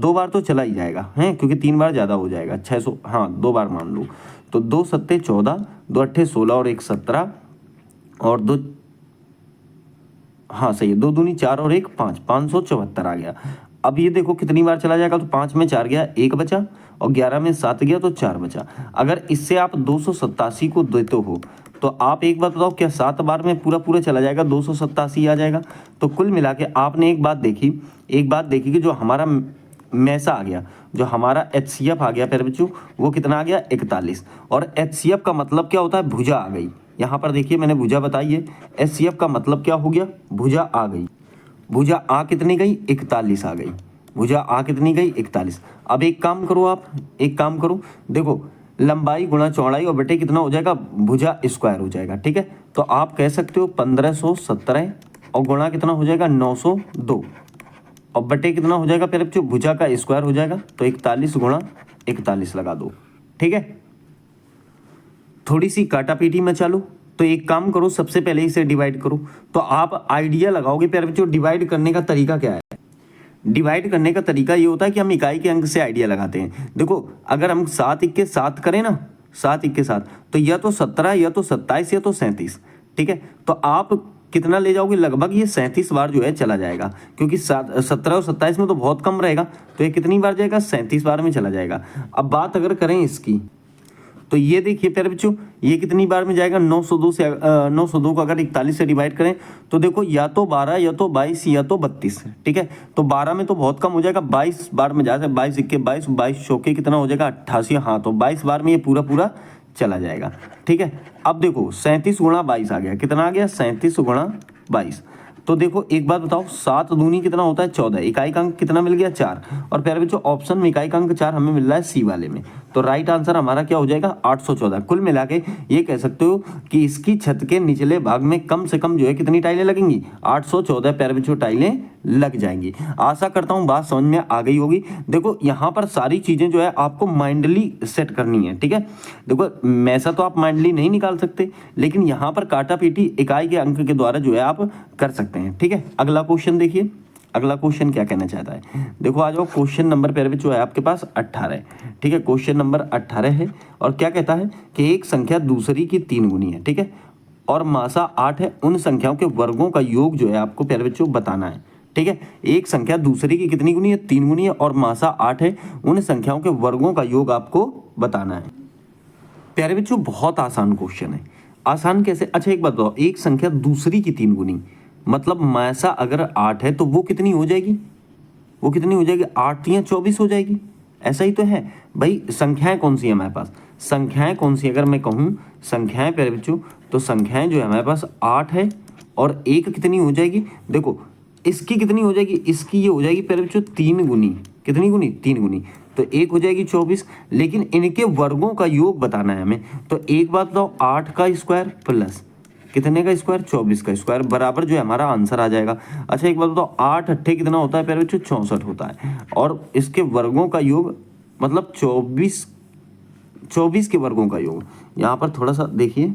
2 बार तो चला ही जाएगा हैं, क्योंकि 3 बार ज़्यादा हो जाएगा। 600, हाँ 2 बार मान लो। तो 2 सत्ते 14, 2 अट्ठे 16 और 1 17 और 2, हाँ सही है, 2 दूनी 4 और 1 5, 574 आ गया। अब ये देखो कितनी बार चला जाएगा, तो 5 में 4 गया, 1 बचा, और 11 में 7 गया तो 4 बचा। अगर इससे आप 287 को देते हो तो आप एक बात बताओ, क्या 7 बार में पूरा पूरा चला जाएगा, 287 आ जाएगा। तो कुल मिला के आपने एक बात देखी कि जो हमारा मैसा आ गया, जो हमारा HCF आ गया प्यारे बच्चों, वो कितना आ गया, 41। और HCF का मतलब क्या होता है, भुजा आ गई। यहाँ पर देखिए मैंने भुजा बताई है, HCF का मतलब क्या हो गया, भुजा आ गई। भुजा आ कितनी गई, 41 आ गई। भुजा आ कितनी गई, 41। अब एक काम करो, आप एक काम करो, देखो लंबाई गुणा चौड़ाई और बटे कितना हो जाएगा, भुजा स्क्वायर हो जाएगा, ठीक है। तो आप कह सकते हो 1517 और गुणा कितना हो जाएगा, 902 और बटे कितना हो जाएगा प्यारे बच्चों, भुजा का स्क्वायर हो जाएगा। तो 41 गुणा 41 लगा दो, ठीक है। थोड़ी सी काटा पीटी मचा लो। तो एक काम करो, सबसे पहले इसे डिवाइड करो। तो आप आइडिया लगाओगे प्यारे बच्चों, डिवाइड करने का तरीका क्या है। डिवाइड करने का तरीका ये होता है कि हम इकाई के अंक से आइडिया लगाते हैं। देखो अगर हम 7 इक्के 7 करें ना, 7 इक्के 7, तो या तो 17 या तो 27 या तो 37, ठीक है। तो आप कितना ले जाओगे, लगभग ये 37 बार जो है चला जाएगा, क्योंकि 17 और 27 में तो बहुत कम रहेगा। तो ये कितनी बार जाएगा, 37 बार में चला जाएगा। अब बात अगर करें इसकी, तो ये देखिए प्यारे बच्चों, ये कितनी बार में जाएगा, 902 से 902 को अगर 41 से डिवाइड करें तो देखो या तो 12 या तो 22 या तो 32, ठीक है। तो 12 में तो बहुत कम हो जाएगा, 22 बार में जाएगा, 22 इक्के 22, 22 चौके कितना हो जाएगा, 88। हाँ तो 22 बार में ये पूरा पूरा चला जाएगा, ठीक है। अब देखो 37 गुणा 22 आ गया, कितना आ गया, 37 गुणा 22। तो देखो एक बात बताओ, 7 दूनी कितना होता है, 14। इकाई का अंक कितना मिल गया, 4। और प्यारे बच्चों ऑप्शन में इकाई का अंक 4 हमें मिल रहा है सी वाले में। तो राइट आंसर हमारा क्या हो जाएगा, 814। कुल मिला के ये कह सकते हो कि इसकी छत के निचले भाग में कम से कम जो है कितनी टाइलें लगेंगी, 814 प्यारे बच्चों टाइलें लग जाएंगी। आशा करता हूँ बात समझ में आ गई होगी। देखो यहाँ पर सारी चीज़ें जो है आपको माइंडली सेट करनी है, ठीक है। देखो मैसा तो आप माइंडली नहीं निकाल सकते, लेकिन यहाँ पर काटा पीटी इकाई के अंक के द्वारा जो है आप कर सकते हैं, ठीक है। अगला क्वेश्चन देखिए, अगला क्वेश्चन क्या कहना चाहता है। देखो आ जाओ, क्वेश्चन नंबर प्यारे बच्चों है आपके पास 18 है, ठीक है। क्वेश्चन नंबर 18 है और क्या कहता है कि एक संख्या दूसरी की 3 गुनी है, ठीक है, और मासा 8 है। उन संख्याओं के वर्गों का योग जो है आपको प्यारे बच्चों बताना है, ठीक है। एक संख्या दूसरी की कितनी गुनी है, 3 गुनी है, और मासा 8 है। उन संख्याओं के वर्गों का योग आपको बताना है। प्यारे बच्चों बहुत आसान क्वेश्चन है। आसान कैसे, अच्छा एक बात बताओ, एक संख्या दूसरी की 3 गुनी मतलब मासा अगर 8 है तो वो कितनी हो जाएगी, वो कितनी हो जाएगी, 8 या 24 हो जाएगी। ऐसा ही तो है भाई। संख्याएं कौन सी है हमारे पास, संख्याएं कौन सी, अगर मैं कहूँ संख्याएं प्यारे बच्चों, तो संख्याएं जो है हमारे पास 8 है और एक कितनी हो जाएगी, देखो इसकी कितनी हो जाएगी, इसकी ये हो जाएगी प्यारे बच्चों 3 गुनी। कितनी गुनी, 3 गुनी। तो एक हो जाएगी 24, लेकिन इनके वर्गों का योग बताना है हमें। तो एक बात बताओ, 8 का स्क्वायर प्लस कितने का स्क्वायर, 24 का स्क्वायर बराबर जो है हमारा आंसर आ जाएगा। अच्छा एक बात बताओ, 8 अट्ठे कितना होता है प्यारे बच्चों, 64 होता है। और इसके वर्गों का योग मतलब 24 के वर्गों का योग, यहाँ पर थोड़ा सा देखिए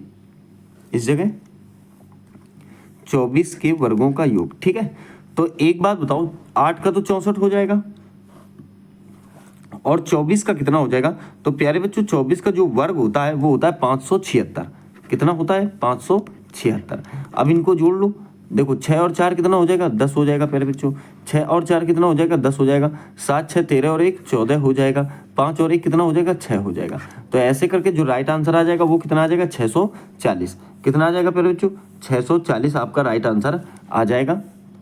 इस जगह 24 के वर्गों का योग, ठीक है। तो एक बात बताओ, 8 का तो 64 हो जाएगा और 24 का कितना हो जाएगा। तो प्यारे बच्चों 24 का जो वर्ग होता है वो होता है 576। कितना होता है, 576। अब इनको जोड़ लो, देखो 6 और 4 कितना हो जाएगा, 10 हो जाएगा प्यारे बच्चों। 6 और 4 कितना हो जाएगा, 10 हो जाएगा। 7 6 13 और 1 14 हो जाएगा। 5 और 1 कितना हो जाएगा, 6 हो जाएगा। तो ऐसे करके जो राइट आंसर आ जाएगा वो कितना आ जाएगा, 640। कितना आ जाएगा प्यारे बच्चों, 640 आपका राइट आंसर आ जाएगा।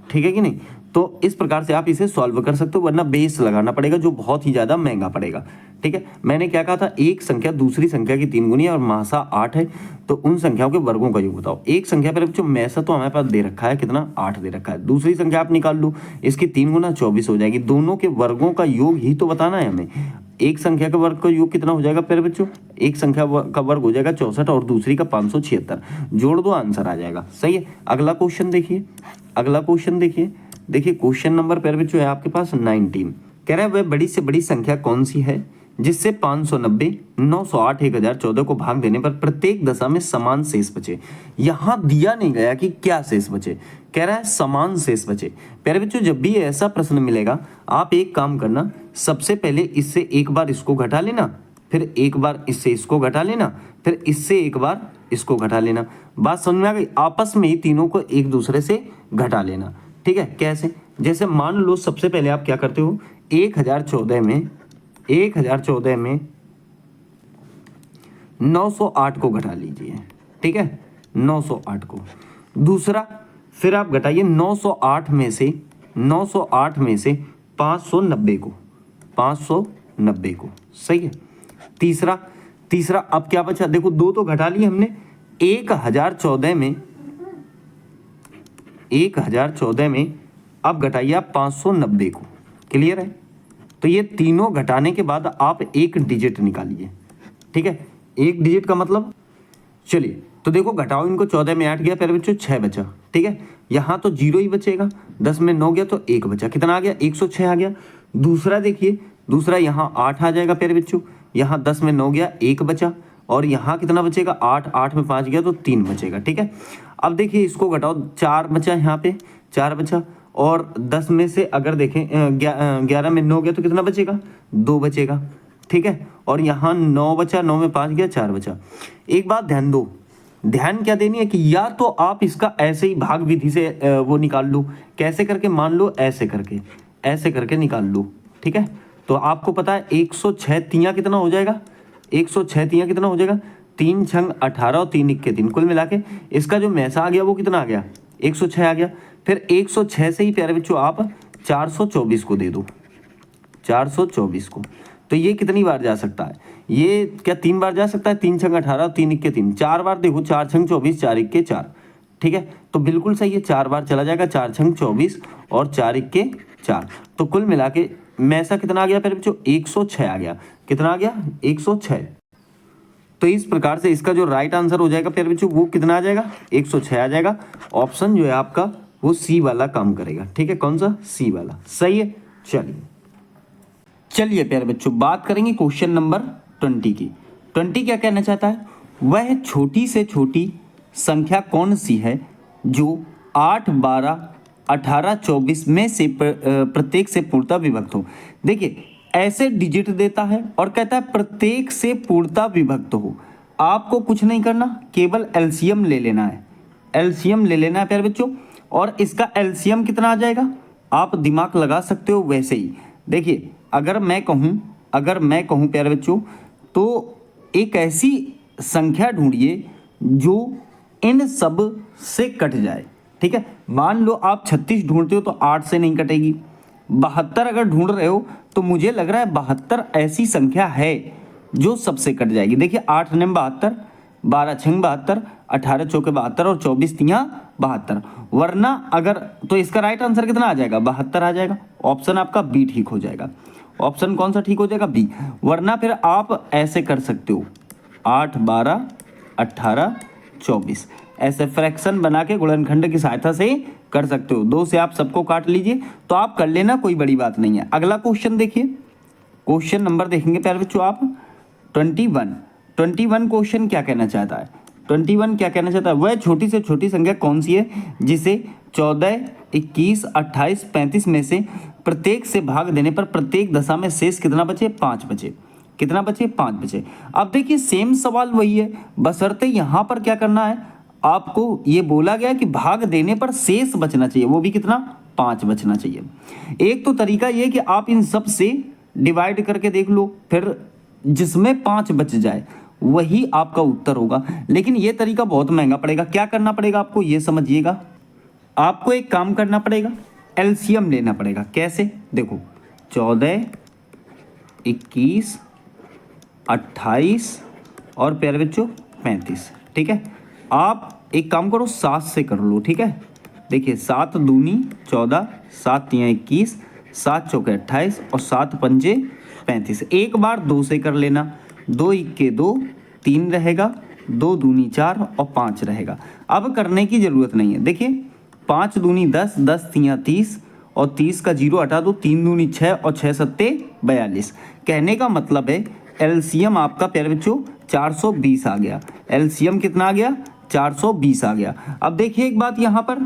ठीक है कि नहीं। तो इस प्रकार से आप इसे सॉल्व कर सकते हो, वरना बेस लगाना पड़ेगा जो बहुत ही ज़्यादा महंगा पड़ेगा। ठीक है, मैंने क्या कहा था, एक संख्या दूसरी संख्या की 3 गुनी है और महासा 8 है, तो उन संख्याओं के वर्गों का योग बताओ। एक संख्या पर बच्चों मैसा तो हमारे पास दे रखा है, कितना 8 दे रखा है। दूसरी संख्या आप निकाल लो, इसकी 3 गुना 24 हो जाएगी। दोनों के वर्गों का योग ही तो बताना है हमें। एक संख्या का वर्ग का योग कितना हो जाएगा प्यारे बच्चों, एक संख्या का वर्ग हो जाएगा 64 और दूसरी का 576। जोड़ दो, आंसर आ जाएगा। सही है। अगला क्वेश्चन देखिए, अगला क्वेश्चन देखिए। देखिए क्वेश्चन नंबर प्यारे बच्चों है आपके पास 19। कह रहा है वह बड़ी से बड़ी संख्या कौन सी है जिससे 590, 908, 1014 को भाग देने पर प्रत्येक दशा में समान शेष बचे। यहां दिया नहीं गया कि क्या शेष बचे, कह रहा है समान शेष बचे। प्यारे बच्चों जब भी ऐसा प्रश्न मिलेगा आप एक काम करना, सबसे पहले इससे एक बार इसको घटा लेना, फिर एक बार इससे इसको घटा लेना, फिर इससे एक बार इसको घटा लेना। बात समझ में आ गई। आपस में ही तीनों को एक दूसरे से घटा लेना। ठीक है, कैसे, जैसे मान लो सबसे पहले आप क्या करते हो, 1014 में 908 को घटा लीजिए। ठीक है, 908 को। दूसरा फिर आप घटाइए 908 में से 590 को, 590 को। सही है। तीसरा अब क्या बचा, देखो दो तो घटा लिए हमने। 1014 में अब घटाइए आप 590 को। क्लियर है। तो ये तीनों घटाने के बाद आप एक डिजिट निकालिए। ठीक है, एक डिजिट का मतलब, चलिए तो देखो घटाओ इनको, 14 में 8 गया प्यारे बच्चों, 6 बचा। ठीक है, यहाँ तो 0 ही बचेगा। 10 में 9 गया तो 1 बचा। कितना आ गया, 106 आ गया। दूसरा देखिए, दूसरा यहाँ 8 आ जाएगा प्यारे बच्चों, यहाँ 10 में 9 गया, 1 बचा। और यहाँ कितना बचेगा, 8 में 5 गया तो 3 बचेगा। ठीक है, अब देखिए इसको घटाओ, 4 बचा, यहाँ पे 4 बचा। और 10 में से अगर देखें 11 में 9 गया तो कितना बचेगा, 2 बचेगा। ठीक है, और यहाँ 9 बचा, 9 में 5 गया, 4 बचा। एक बात ध्यान दो, ध्यान क्या देनी है कि या तो आप इसका ऐसे ही भाग विधि से वो निकाल लो, कैसे करके, मान लो ऐसे करके निकाल लो। ठीक है, तो आपको पता है 106 तियाँ कितना हो जाएगा, 106 तियाँ कितना हो जाएगा, 3 छंग 18 और 3 इक्के 3, कुल मिला के इसका जो मैसा आ गया वो कितना आ गया, 106 आ गया। फिर 106 से ही प्यारे बच्चों आप 424 को दे दो, 424 को। तो ये कितनी बार जा सकता है, ये क्या 3 बार जा सकता है, 3 छंग 18 3 इक्के 3, 4 बार। देखो 4 छंग 24, 4 इक्के 4। ठीक है, तो बिल्कुल सही है, 4 बार चला जाएगा, 4 छंग 24 और 4 इक्के 4। तो कुल मिला के मैसा कितना आ गया प्यारे बच्चों, 106 आ गया। कितना आ गया, 106। तो इस प्रकार से इसका जो राइट आंसर हो जाएगा प्यारे बच्चों वो कितना आ जाएगा, 106 आ जाएगा। ऑप्शन जो है आपका वो सी वाला काम करेगा। ठीक है, कौन सा, सी वाला। सही है। चलिए प्यारे बच्चों बात करेंगे क्वेश्चन नंबर 20 की। 20 क्या कहना चाहता है, वह छोटी से छोटी संख्या कौन सी है जो 8, 12, 18, 24 में से प्रत्येक से पूर्णतः विभक्त हो। देखिए ऐसे डिजिट देता है और कहता है प्रत्येक से पूर्णतः विभक्त हो। आपको कुछ नहीं करना, केवल एलसीएम ले लेना है, एलसीएम ले लेना है प्यारे बच्चों। और इसका एलसीएम कितना आ जाएगा, आप दिमाग लगा सकते हो वैसे ही। देखिए अगर मैं कहूँ प्यारे बच्चों, तो एक ऐसी संख्या ढूंढिए जो इन सब से कट जाए। ठीक है, मान लो आप 36 ढूंढते हो तो 8 से नहीं कटेगी। 72 अगर ढूंढ रहे हो तो मुझे लग रहा है 72 ऐसी संख्या है जो सबसे कट जाएगी। देखिए 8 ने 72, 12 छंग 72, 18 चौके 72 और 24 तियाँ 72। वरना अगर, तो इसका राइट आंसर कितना आ जाएगा, 72 आ जाएगा। ऑप्शन आपका बी ठीक हो जाएगा। ऑप्शन कौन सा ठीक हो जाएगा, बी। वरना फिर आप ऐसे कर सकते हो, 8, 12, 18, 24 ऐसे फ्रैक्शन बना के गुणनखंड की सहायता से कर सकते हो। 2 से आप सबको काट लीजिए तो आप कर लेना, कोई बड़ी बात नहीं है। अगला क्वेश्चन देखिए, क्वेश्चन नंबर देखेंगे प्यारे बच्चों आप 21 क्वेश्चन क्या कहना चाहता है। 21 क्या कहना चाहता है, वह छोटी से छोटी संख्या कौन सी है जिसे 14, 21, 28, 35 में से प्रत्येक से भाग देने पर प्रत्येक दशा में शेष कितना बचे, 5 बचे। कितना बचे, 5 बचे। अब देखिए सेम सवाल वही है, बशर्ते यहाँ पर क्या करना है, आपको ये बोला गया कि भाग देने पर शेष बचना चाहिए, वो भी कितना, 5 बचना चाहिए। एक तो तरीका ये कि आप इन सब से डिवाइड करके देख लो, फिर जिसमें 5 बच जाए वही आपका उत्तर होगा। लेकिन ये तरीका बहुत महंगा पड़ेगा। क्या करना पड़ेगा आपको, ये समझिएगा। आपको एक काम करना पड़ेगा, एलसीएम लेना पड़ेगा। कैसे, देखो 14, 21, 28 और प्यारे बच्चों 35। ठीक है, आप एक काम करो 7 से कर लो। ठीक है, देखिए 7 दूनी 14, 7 तियां 21, 7 चौके 28 और 7 पंजे 35। एक बार 2 से कर लेना, 2 इक्के 2, 3 रहेगा, 2 दूनी 4 और 5 रहेगा। अब करने की ज़रूरत नहीं है। देखिए 5 दूनी 10, 10 तियां 30 और 30 का 0 हटा दो, 3 दूनी 6 और 6 सत्ते 42। कहने का मतलब है एलसीएम आपका प्यारे बच्चों 420 आ गया। एलसीएम कितना आ गया, 420 आ गया। अब देखिए एक बात यहाँ पर,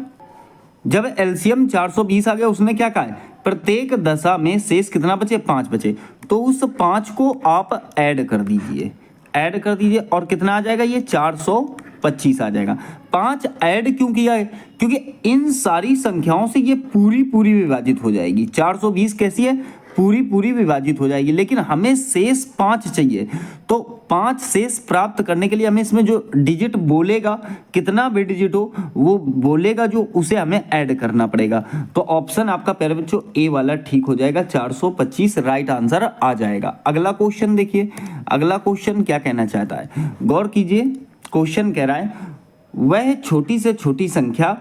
जब एलसीएम 420 आ गया, उसने क्या कहा है, प्रत्येक दशा में शेष कितना बचे, 5 बचे। तो उस 5 को आप ऐड कर दीजिए, ऐड कर दीजिए और कितना आ जाएगा, ये 425 आ जाएगा। 5 ऐड क्यों किया है, क्योंकि इन सारी संख्याओं से ये पूरी पूरी विभाजित हो जाएगी। 420 कैसी है, पूरी पूरी विभाजित हो जाएगी। लेकिन हमें शेष 5 चाहिए, तो 5 शेष प्राप्त करने के लिए हमें इसमें जो डिजिट बोलेगा, कितना भी डिजिट हो वो बोलेगा जो, उसे हमें ऐड करना पड़ेगा। तो ऑप्शन आपका प्यारे बच्चों ए वाला ठीक हो जाएगा, 425 राइट आंसर आ जाएगा। अगला क्वेश्चन देखिए, अगला क्वेश्चन क्या कहना चाहता है, गौर कीजिए। क्वेश्चन कह रहा है वह छोटी से छोटी संख्या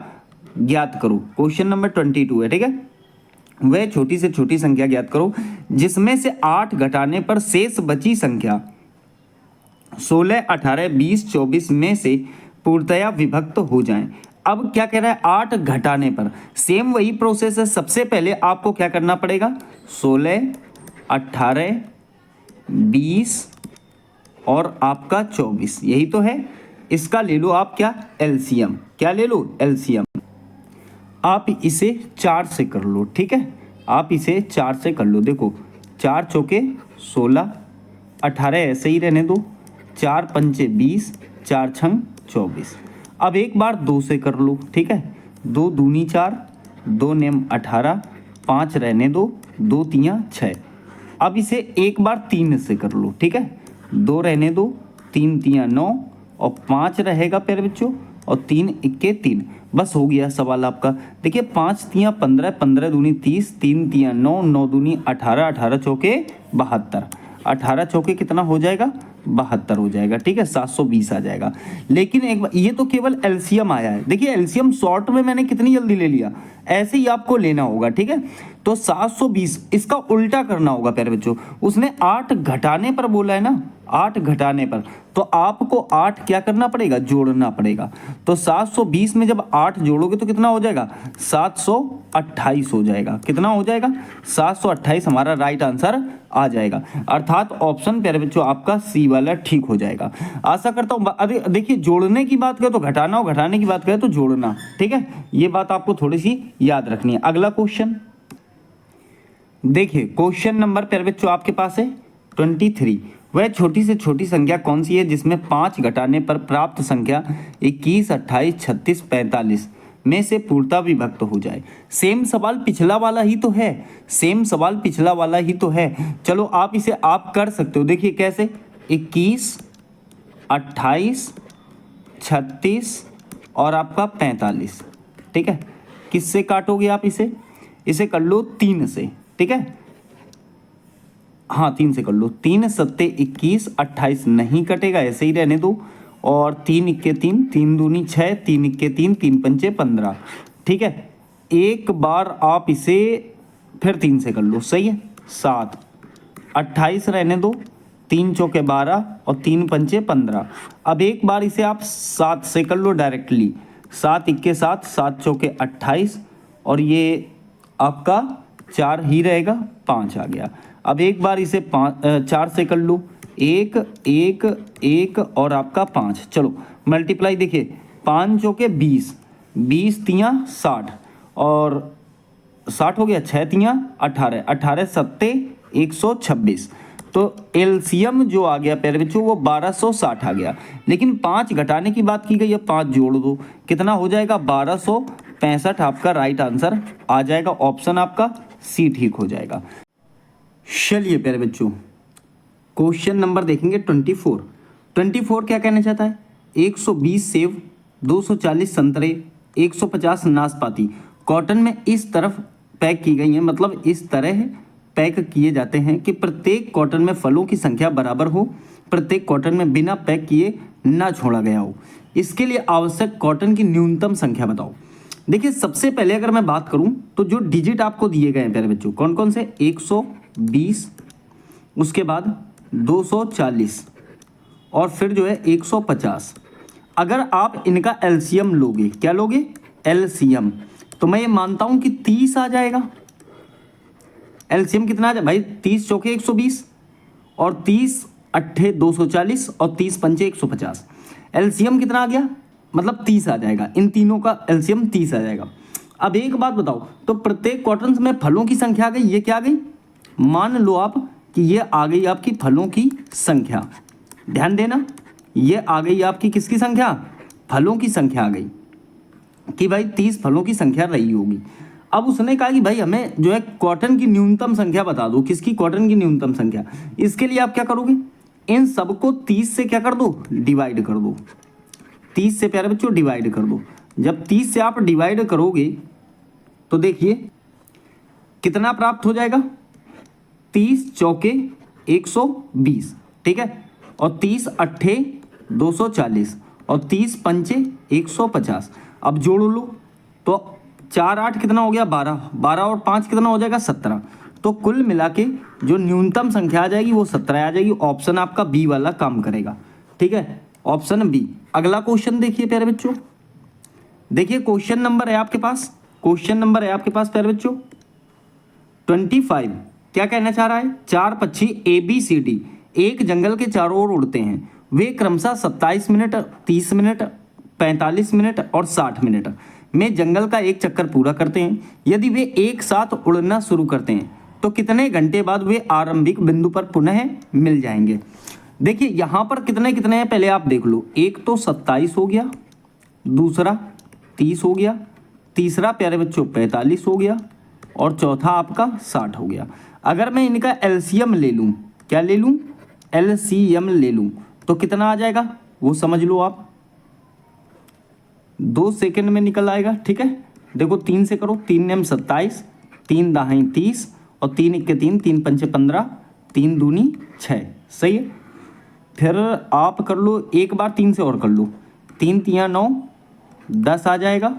ज्ञात करो। क्वेश्चन नंबर 22 है। ठीक है, वह छोटी से छोटी संख्या ज्ञात करो जिसमें से 8 घटाने पर शेष बची संख्या 16, 18, 20, 24 में से पूर्णतया विभक्त हो जाएं। अब क्या कह रहा है, 8 घटाने पर, सेम वही प्रोसेस है। सबसे पहले आपको क्या करना पड़ेगा, 16, 18, 20 और आपका 24, यही तो है। इसका ले लो आप क्या, एलसीएम। क्या ले लो, एलसीएम। आप इसे 4 से कर लो। ठीक है, आप इसे 4 से कर लो। देखो 4 चौके 16, 18 ऐसे ही रहने दो, 4 पंचे 20, 4 छंग 24। अब एक बार 2 से कर लो। ठीक है, 2 दूनी 4, 2 नेम 18, 5 रहने दो, 2 तियां 6। अब इसे एक बार 3 से कर लो। ठीक है, 2 रहने दो, 3 तियां 9 और 5 रहेगा प्यारे बच्चों, और 3 इक्के 3। बस हो गया सवाल आपका। देखिए 5 तियां 15, 15 दूनी 30, 3 तियां 9, 9 दूनी 18, 18 चौके 72, 18 चौके कितना हो जाएगा, 72 हो जाएगा। ठीक है, 720 आ जाएगा। लेकिन एक बार, ये तो केवल एलसीएम आया है। देखिए एलसीएम शॉर्ट में मैंने कितनी जल्दी ले लिया, ऐसे ही आपको लेना होगा। ठीक है, तो 720 इसका उल्टा करना होगा प्यारे बच्चों। उसने 8 घटाने पर बोला है ना, 8 घटाने पर, तो आपको 8 क्या करना पड़ेगा, जोड़ना पड़ेगा। तो 720 में जब 8 जोड़ोगे तो कितना हो जाएगा, 728 हो जाएगा। कितना हो जाएगा, 728 हमारा राइट आंसर आ जाएगा। अर्थात ऑप्शन प्यारे बच्चों आपका सी वाला ठीक हो जाएगा। आशा करता हूँ। अरे देखिए, जोड़ने की बात करें तो घटाना, और घटाने की बात करें तो जोड़ना। ठीक है, ये बात आपको थोड़ी सी याद रखनी है। अगला क्वेश्चन देखिए, क्वेश्चन नंबर प्यारे बच्चों आपके पास है 23। वह छोटी से छोटी संख्या कौन सी है जिसमें 5 घटाने पर प्राप्त संख्या 21, 28, 36, 45 में से पूर्णतः विभक्त हो जाए। सेम सवाल पिछला वाला ही तो है, सेम सवाल पिछला वाला ही तो है। चलो आप इसे आप कर सकते हो। देखिए कैसे, 21, 28, 36 और आपका 45। ठीक है, किससे काटोगे आप इसे, इसे कर लो 3 से। ठीक है, हाँ 3 से कर लो। 3 सत्ते 21, 28 नहीं कटेगा, ऐसे ही रहने दो। और 3 इक्के 3, 3 दूनी 6, 3 इक्के 3, 3 पंचे 15। ठीक है, एक बार आप इसे फिर 3 से कर लो, सही है। 7, 28 रहने दो, 3 चौके 12 और 3 पंचे 15। अब एक बार इसे आप 7 से कर लो डायरेक्टली। 7 इक्के 7, 7 चौके 28 और ये आपका 4 ही रहेगा, 5 आ गया। अब एक बार इसे 4 से कर लो, 1 1 1 और आपका 5। चलो मल्टीप्लाई, देखिए 5 चौके 20, 20 तियां 60 और 60 हो गया, 6 तियां 18, 18 सत्ते 126। तो एलसीएम जो आ गया प्यारे बच्चों वो 1260 आ गया। लेकिन 5 घटाने की बात की गई है, 5 जोड़ दो, कितना हो जाएगा 1265। आपका राइट आंसर आ जाएगा, ऑप्शन आपका सी ठीक हो जाएगा। चलिए प्यारे बच्चों क्वेश्चन नंबर देखेंगे 24। 24 क्या कहना चाहता है, 120 सेब, 240 संतरे, 150 नाशपाती कॉटन में इस तरफ पैक की गई हैं, मतलब इस तरह पैक किए जाते हैं कि प्रत्येक कॉटन में फलों की संख्या बराबर हो, प्रत्येक कॉटन में बिना पैक किए ना छोड़ा गया हो। इसके लिए आवश्यक कॉटन की न्यूनतम संख्या बताओ। देखिए सबसे पहले अगर मैं बात करूं तो जो डिजिट आपको दिए गए हैं प्यारे बच्चों कौन कौन से, 120, उसके बाद 240 और फिर जो है 150। अगर आप इनका एलसीएम लोगे, क्या लोगे, एलसीएम, तो मैं ये मानता हूं कि 30 आ जाएगा। एलसीएम कितना आ जाए भाई, 30 चौके 120 और 30 अट्ठे 240 और 30 पंचे 150। एलसीएम कितना आ गया, मतलब 30 आ जाएगा। इन तीनों का एलसीएम 30 आ जाएगा। अब एक बात बताओ, तो प्रत्येक कॉटन में फलों की संख्या आ गई, ये क्या आ गई, मान लो आप कि ये आ गई आपकी फलों की संख्या। ध्यान देना, ये आ गई आपकी किसकी संख्या, फलों की संख्या आ गई कि भाई 30 फलों की संख्या रही होगी। अब उसने कहा कि भाई हमें जो है कॉटन की न्यूनतम संख्या बता दो, किसकी, कॉटन की न्यूनतम संख्या। इसके लिए आप क्या करोगे, इन सबको 30 से क्या कर दो, डिवाइड कर दो। 30 से प्यारे बच्चों डिवाइड कर दो। जब 30 से आप डिवाइड करोगे तो देखिए कितना प्राप्त हो जाएगा, 30 चौके 120, ठीक है, और 30 अट्ठे 240 और 30 पंचे 150। अब जोड़ लो तो 4 8 कितना हो गया, 12, 12 और 5 कितना हो जाएगा, 17। तो कुल मिला के जो न्यूनतम संख्या आ जाएगी वो 17 आ जाएगी। ऑप्शन आपका बी वाला काम करेगा, ठीक है, ऑप्शन बी। अगला क्वेश्चन देखिए प्यारे बच्चों, देखिए क्वेश्चन नंबर है आपके पास, क्वेश्चन नंबर है आपके पास प्यारे बच्चों 25। क्या कहना चाह रहा है, 4 पक्षी ABCD एक जंगल के चारों ओर उड़ते हैं। वे क्रमशः 27 मिनट, 30 मिनट, 45 मिनट और 60 मिनट में जंगल का एक चक्कर पूरा करते हैं। यदि वे एक साथ उड़ना शुरू करते हैं तो कितने घंटे बाद वे आरंभिक बिंदु पर पुनः मिल जाएंगे। देखिए यहाँ पर कितने कितने हैं पहले आप देख लो, एक तो 27 हो गया, दूसरा 30 हो गया, तीसरा प्यारे बच्चों 45 हो गया और चौथा आपका 60 हो गया। अगर मैं इनका एलसीएम ले लूँ, क्या ले लूँ, एलसीएम ले लूँ, तो कितना आ जाएगा वो समझ लो आप, 2 सेकंड में निकल आएगा, ठीक है। देखो 3 से करो, 3 नेम 27, 3 दाहें 30 और 3 इक्के 3, 3 पंचे 15, 3 दूनी 6, सही है। फिर आप कर लो एक बार 3 से और कर लो, 3 तियाँ 9, 10 आ जाएगा,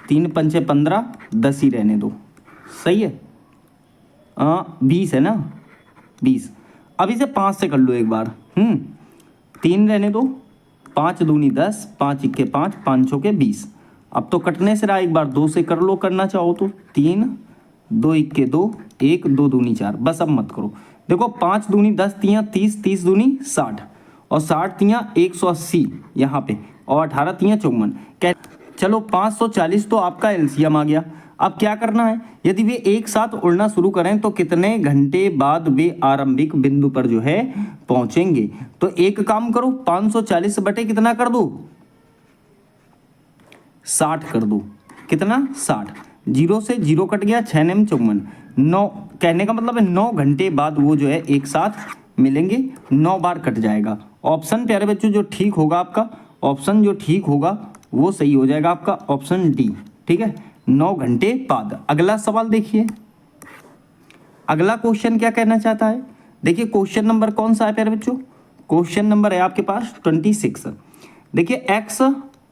3 पंचे 15, 10 ही रहने दो, सही है। 20 है ना, 20। अब इसे 5 से कर लो एक बार, 3 रहने दो, 5 दूनी 10, 5 इक्के 5, 5 चौके 20। अब तो कटने से रहा, एक बार 2 से कर लो करना चाहो तो, 3, 2 इक्के 2, 1, 2 दूनी 4, बस अब मत करो। देखो 5 दूनी 10 तियाँ 30, 30 दूनी 60 और 60 तियाँ 180 यहाँ पे और 18 तियाँ 54। चलो 540 तो आपका एलसीएम आ गया। अब क्या करना है, यदि वे एक साथ उड़ना शुरू करें तो कितने घंटे बाद वे आरंभिक बिंदु पर जो है पहुंचेंगे। तो एक काम करो, 540 बटे कितना कर दो, 60 कर दो, कितना 60, 0 से 0 कट गया, 6 नेम 54, 9, कहने का मतलब है 9 घंटे बाद वो जो है एक साथ मिलेंगे, 9 बार कट जाएगा। ऑप्शन प्यारे बच्चों जो ठीक होगा आपका, ऑप्शन जो ठीक होगा वो सही हो जाएगा आपका, ऑप्शन डी, ठीक है, 9 घंटे बाद। अगला सवाल देखिए, अगला क्वेश्चन क्या कहना चाहता है, देखिए क्वेश्चन नंबर कौन सा है प्यारे बच्चों, क्वेश्चन नंबर है आपके पास 26। देखिए x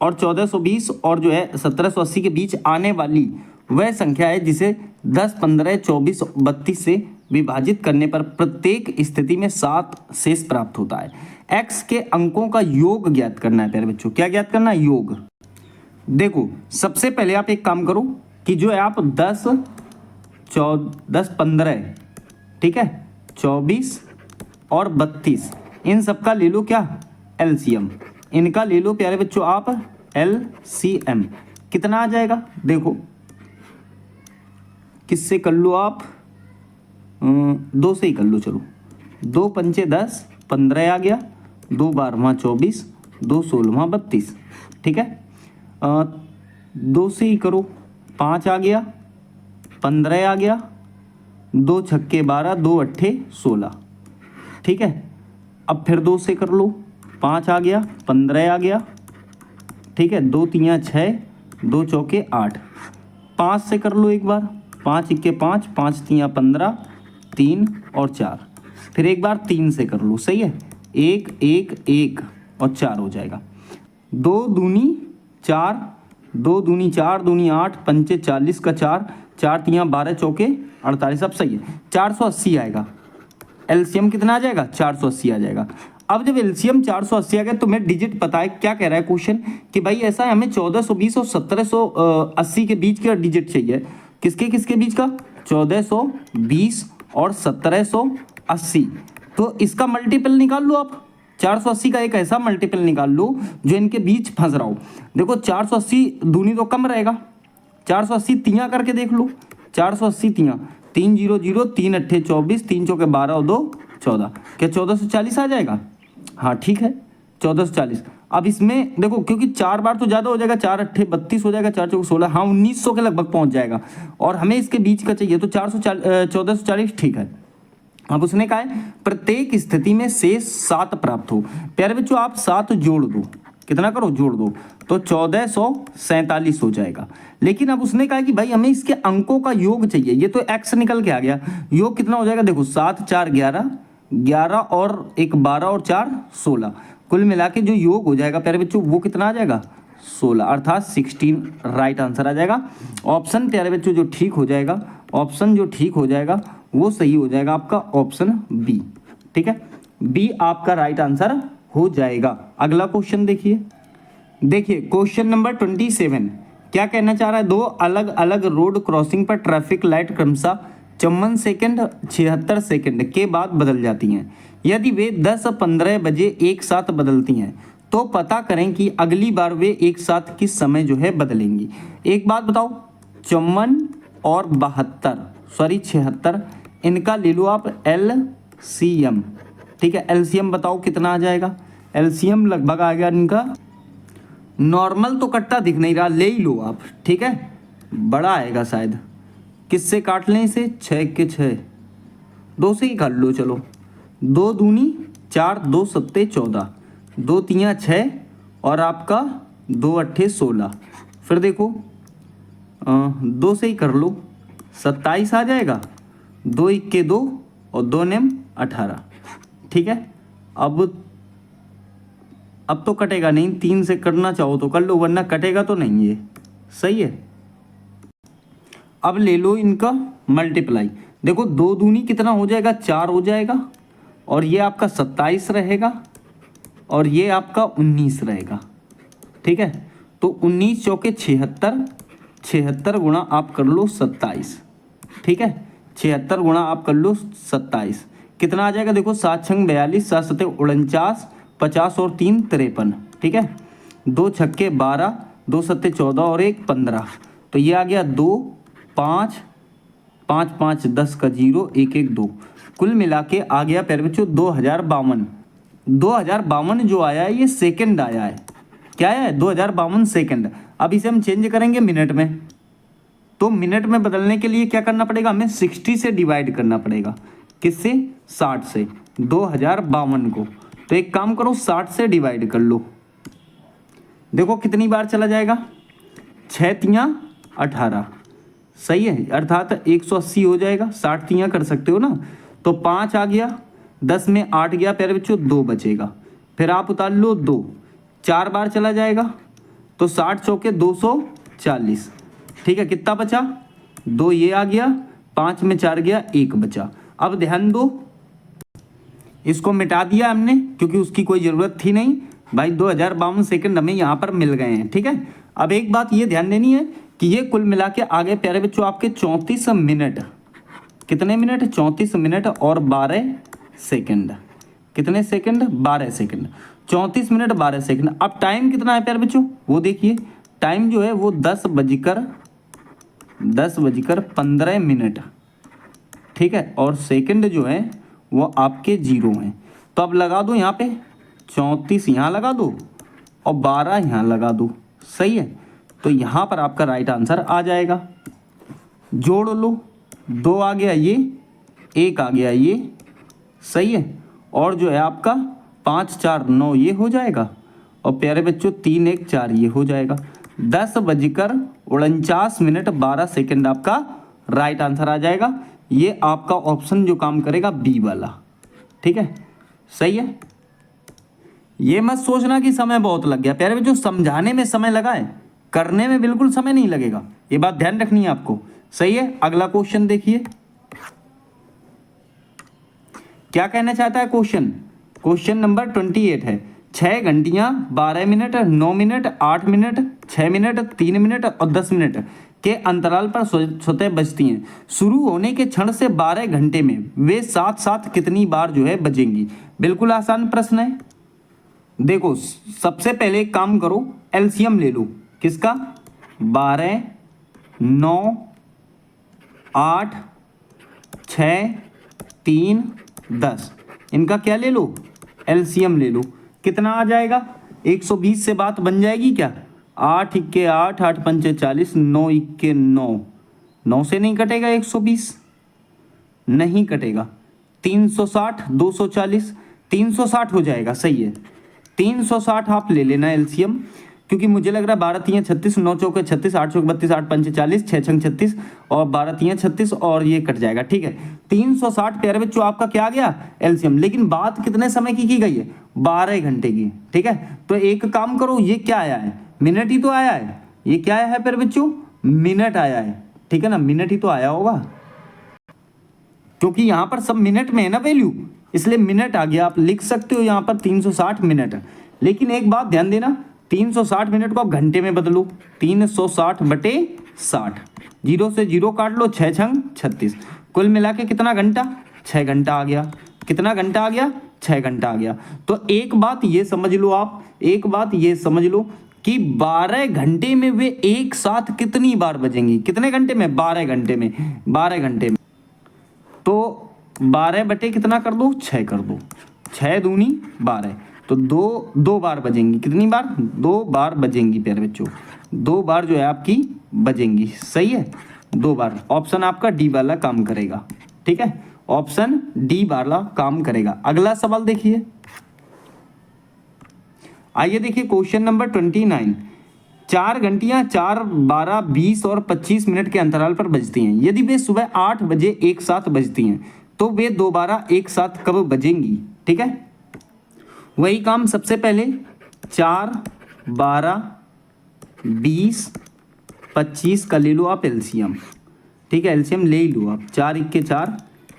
और 1420 और जो है 1780 के बीच आने वाली वह संख्या है जिसे 10, 15, 24, 32 से विभाजित करने पर प्रत्येक स्थिति में 7 शेष प्राप्त होता है। x के अंकों का योग ज्ञात करना है प्यारे बच्चों, क्या ज्ञात करना है, योग। देखो सबसे पहले आप एक काम करो कि जो है आप 10, 15, ठीक है, 24 और 32 इन सबका ले लो क्या, एलसीएम, इनका ले लो प्यारे बच्चों आप एलसीएम। कितना आ जाएगा, देखो किससे कर लो आप, 2 से ही कर लो, चलो दो पंचे 10, 15 आ गया, 2 12वां 24, 2 16वां 32। ठीक है, 2 से ही करो, 5 आ गया, 15 आ गया, 2 छक्के 12, 2 अट्ठे 16। ठीक है, अब फिर 2 से कर लो, 5 आ गया, 15 आ गया। ठीक है, 2 तियाँ 6, 2 चौके 8। 5 से कर लो एक बार, 5 इक्के 5, 5 तियाँ 15, 3 और 4। फिर एक बार 3 से कर लो, सही है, 1 1 1 और 4 हो जाएगा। 2 दूनी 4, 2 दूनी 4, दूनी 8, पंचे 40 का 4, 4 तियाँ 12, चौके 48। अब सही है, 480 आएगा। एलसीएम कितना आ जाएगा? 480 आ जाएगा। अब जब एलसीएम 480 आ गया तो मैं डिजिट पता है क्या कह रहा है क्वेश्चन, कि भाई ऐसा है, हमें 1420 और 1780 के बीच का डिजिट चाहिए। किसके किसके बीच का? 1420 और 1780। तो इसका मल्टीपल निकाल लो आप, 480 का एक ऐसा मल्टीपल निकाल लो जो इनके बीच फंस रहा हो। देखो 480 दूनी तो कम रहेगा, 480 तियाँ करके देख लो, 480 तियाँ, 3 0 0, 3 अट्ठे 24, 3 चौके 12 और 2 14। क्या 1440 आ जाएगा? हाँ ठीक है, 1440। अब इसमें देखो, क्योंकि 4 बार तो ज़्यादा हो जाएगा, 4 अट्ठे 32 हो जाएगा, 4 चौके 16, हाँ 1900 के लगभग पहुंच जाएगा। और हमें इसके बीच का चाहिए, तो 1440 ठीक है। अब उसने कहा है प्रत्येक स्थिति में शेष 7 प्राप्त हो। प्यारे बच्चों आप 7 जोड़ दो, कितना करो? जोड़ दो, तो 1447 हो जाएगा। लेकिन अब उसने कहा कि भाई हमें इसके अंकों का योग चाहिए, ये तो x निकल के आ गया, योग कितना हो जाएगा? देखो 7 4 11, 11 और 1 12 और 4 16, कुल मिला के जो योग हो जाएगा प्यारे बच्चों वो कितना आ जाएगा? 16, अर्थात 16 राइट आंसर आ जाएगा। ऑप्शन प्यारे बच्चों जो ठीक हो जाएगा, ऑप्शन जो ठीक हो जाएगा वो सही हो जाएगा आपका ऑप्शन बी। ठीक है, बी आपका राइट आंसर हो जाएगा। अगला क्वेश्चन देखिए, देखिए क्वेश्चन नंबर 27 क्या कहना चाह रहा है? 2 अलग अलग रोड क्रॉसिंग पर ट्रैफिक लाइट क्रमशः 54 सेकंड 76 सेकंड के बाद बदल जाती हैं। यदि वे 10-15 बजे एक साथ बदलती हैं तो पता करें कि अगली बार वे एक साथ किस समय जो है बदलेंगी। एक बात बताओ, 54 और 72, सॉरी 76, इनका ले लो आप LCM। ठीक है, LCM बताओ कितना आ जाएगा? LCM लगभग आ गया इनका, नॉर्मल तो कट्टा दिख नहीं रहा, ले ही लो आप। ठीक है, बड़ा आएगा शायद, किससे काट लें इसे? 6 के 6, 2 से ही काट लो, चलो 2 दूनी 4, 2 सत्ते 14, 2 तियाँ 6 और आपका 2 अट्ठे 16। फिर देखो 2 से ही कर लो, 27 आ जाएगा, 2 इक्के 2 और 2 नेम 18। ठीक है, अब तो कटेगा नहीं, 3 से करना चाहो तो कर लो, वरना कटेगा तो नहीं ये, सही है। अब ले लो इनका मल्टीप्लाई, देखो 2 दूनी कितना हो जाएगा? 4 हो जाएगा, और ये आपका 27 रहेगा, और ये आपका 19 रहेगा। ठीक है, तो 19 चौके 76, 76 गुणा आप कर लो 27। ठीक है, 76 गुणा आप कर लो 27, कितना आ जाएगा? देखो 7 छंग 42, 7 सत्ते 49, 50 और 3 53। ठीक है, 2 छक्के 12, 2 सत्ते 14 और 1 15, तो ये आ गया 2 5 5 5 10 का 0 1 1 2, कुल मिला के आ गया प्यारे बच्चों 2052। 2052 जो आया है ये सेकंड आया है, क्या है? 2052 सेकंड। अब इसे हम चेंज करेंगे मिनट में, तो मिनट में बदलने के लिए क्या करना पड़ेगा? हमें 60 से डिवाइड करना पड़ेगा, किससे? 60 से 2052 को। तो एक काम करो 60 से डिवाइड कर लो, देखो कितनी बार चला जाएगा? 6 तियाँ 18, सही है, अर्थात 180 हो जाएगा। 60 तियाँ कर सकते हो ना, तो 5 आ गया, 10 में 8 गया प्यारे बच्चों, 2 बचेगा। फिर आप उतार लो 2, 4 बार चला जाएगा, तो 60 चौके 240। ठीक है, कितना बचा? 2 ये आ गया, 5 में 4 गया, 1 बचा। अब ध्यान दो, इसको मिटा दिया हमने क्योंकि उसकी कोई ज़रूरत थी नहीं भाई। 2052 सेकंड हमें यहाँ पर मिल गए हैं। ठीक है, अब एक बात ये ध्यान देनी है कि ये कुल मिला के आगे प्यारे बच्चों आपके 34 मिनट, कितने मिनट? 34 मिनट और 12 सेकंड। कितने सेकंड? 12 सेकंड। 34 minute 12 second. अब टाइम कितना है प्यारे बच्चों वो देखिए, टाइम जो है वो 10 बजकर 15 मिनट। ठीक है, और सेकंड जो है वो आपके 0 हैं। तो अब लगा दो यहाँ पे 34 यहाँ लगा दो और 12 यहाँ लगा दो, सही है। तो यहाँ पर आपका राइट आंसर आ जाएगा। जोड़ लो, 2 आ गया ये, 1 आ गया ये, सही है। और जो है आपका 5 4 9 ये हो जाएगा और प्यारे बच्चों 3 1 4 ये हो जाएगा। 10:49 12 सेकंड आपका राइट आंसर आ जाएगा। ये आपका ऑप्शन जो काम करेगा बी वाला, ठीक है, सही है। ये मत सोचना कि समय बहुत लग गया, प्यारे बच्चों समझाने में समय लगा है, करने में बिल्कुल समय नहीं लगेगा, ये बात ध्यान रखनी है आपको, सही है। अगला क्वेश्चन देखिए क्या कहना चाहता है क्वेश्चन। क्वेश्चन नंबर 28 है 6 घंटियां 12 minute 9 minute 8 minute 6 minute 3 minute और 10 मिनट के अंतराल पर स्वतः बजती हैं। शुरू होने के क्षण से 12 घंटे में वे साथ साथ कितनी बार जो है बजेंगी। बिल्कुल आसान प्रश्न है। देखो सबसे पहले एक काम करो, एलसीएम ले लो किसका, 12 9 8 6 3 10, इनका क्या ले लो, एलसीएम ले लो। कितना आ जाएगा, 120 से बात बन जाएगी क्या। 8 इक्के 8 8 पंचे 40 9 इक्के 9, 9 से नहीं कटेगा 120, नहीं कटेगा। 360 240 360 हो जाएगा, सही है। 360 आप ले लेना एलसीएम, क्योंकि मुझे लग रहा है 12 3 36 9 चौके 36 8 चौक 32 8 पंचे 40 6 छंग 36 और 12 3 36 और ये कट जाएगा, ठीक है। 360 प्यारे बच्चों आपका क्या आ गया, एलसीएम। लेकिन बात कितने समय की गई है, 12 घंटे की, ठीक है। तो एक काम करो, ये क्या आया है, मिनट ही तो आया है। ये क्या आया है प्यारे बच्चों, मिनट आया है, ठीक है ना, मिनट ही तो आया होगा, क्योंकि यहां पर सब मिनट में है ना वैल्यू, इसलिए मिनट आ गया। आप लिख सकते हो यहां पर 360 मिनट। लेकिन एक बात ध्यान देना, 360 मिनट को आप घंटे में बदलो, 360 बटे 60, 0 से 0 काट लो, 6 छंग 36, कुल मिला के कितना घंटा, 6 घंटा आ गया। कितना घंटा आ गया, 6 घंटा आ गया। तो एक बात ये समझ लो आप, एक बात ये समझ लो कि 12 घंटे में वे एक साथ कितनी बार बजेंगी। कितने घंटे में, 12 घंटे में, 12 घंटे में। तो 12 बटे कितना कर दो, 6 कर दो, 6 दूनी 12, तो दो बार बजेंगी। कितनी बार, 2 बार बजेंगी प्यारे बच्चों, 2 बार जो है आपकी बजेंगी, सही है, 2 बार। ऑप्शन आपका डी वाला काम करेगा, ठीक है, ऑप्शन डी वाला काम करेगा। अगला सवाल देखिए, आइए देखिए क्वेश्चन नंबर 29। 4 घंटियां 4 12 20 और 25 मिनट के अंतराल पर बजती हैं। यदि वे सुबह 8 बजे एक साथ बजती हैं तो वे दोबारा एक साथ कब बजेंगी, ठीक है। वही काम सबसे पहले 4 12 20 25 का ले लो आप एलसीएम, ठीक है, एलसीएम ले ही लो आप। 4 इक्के 4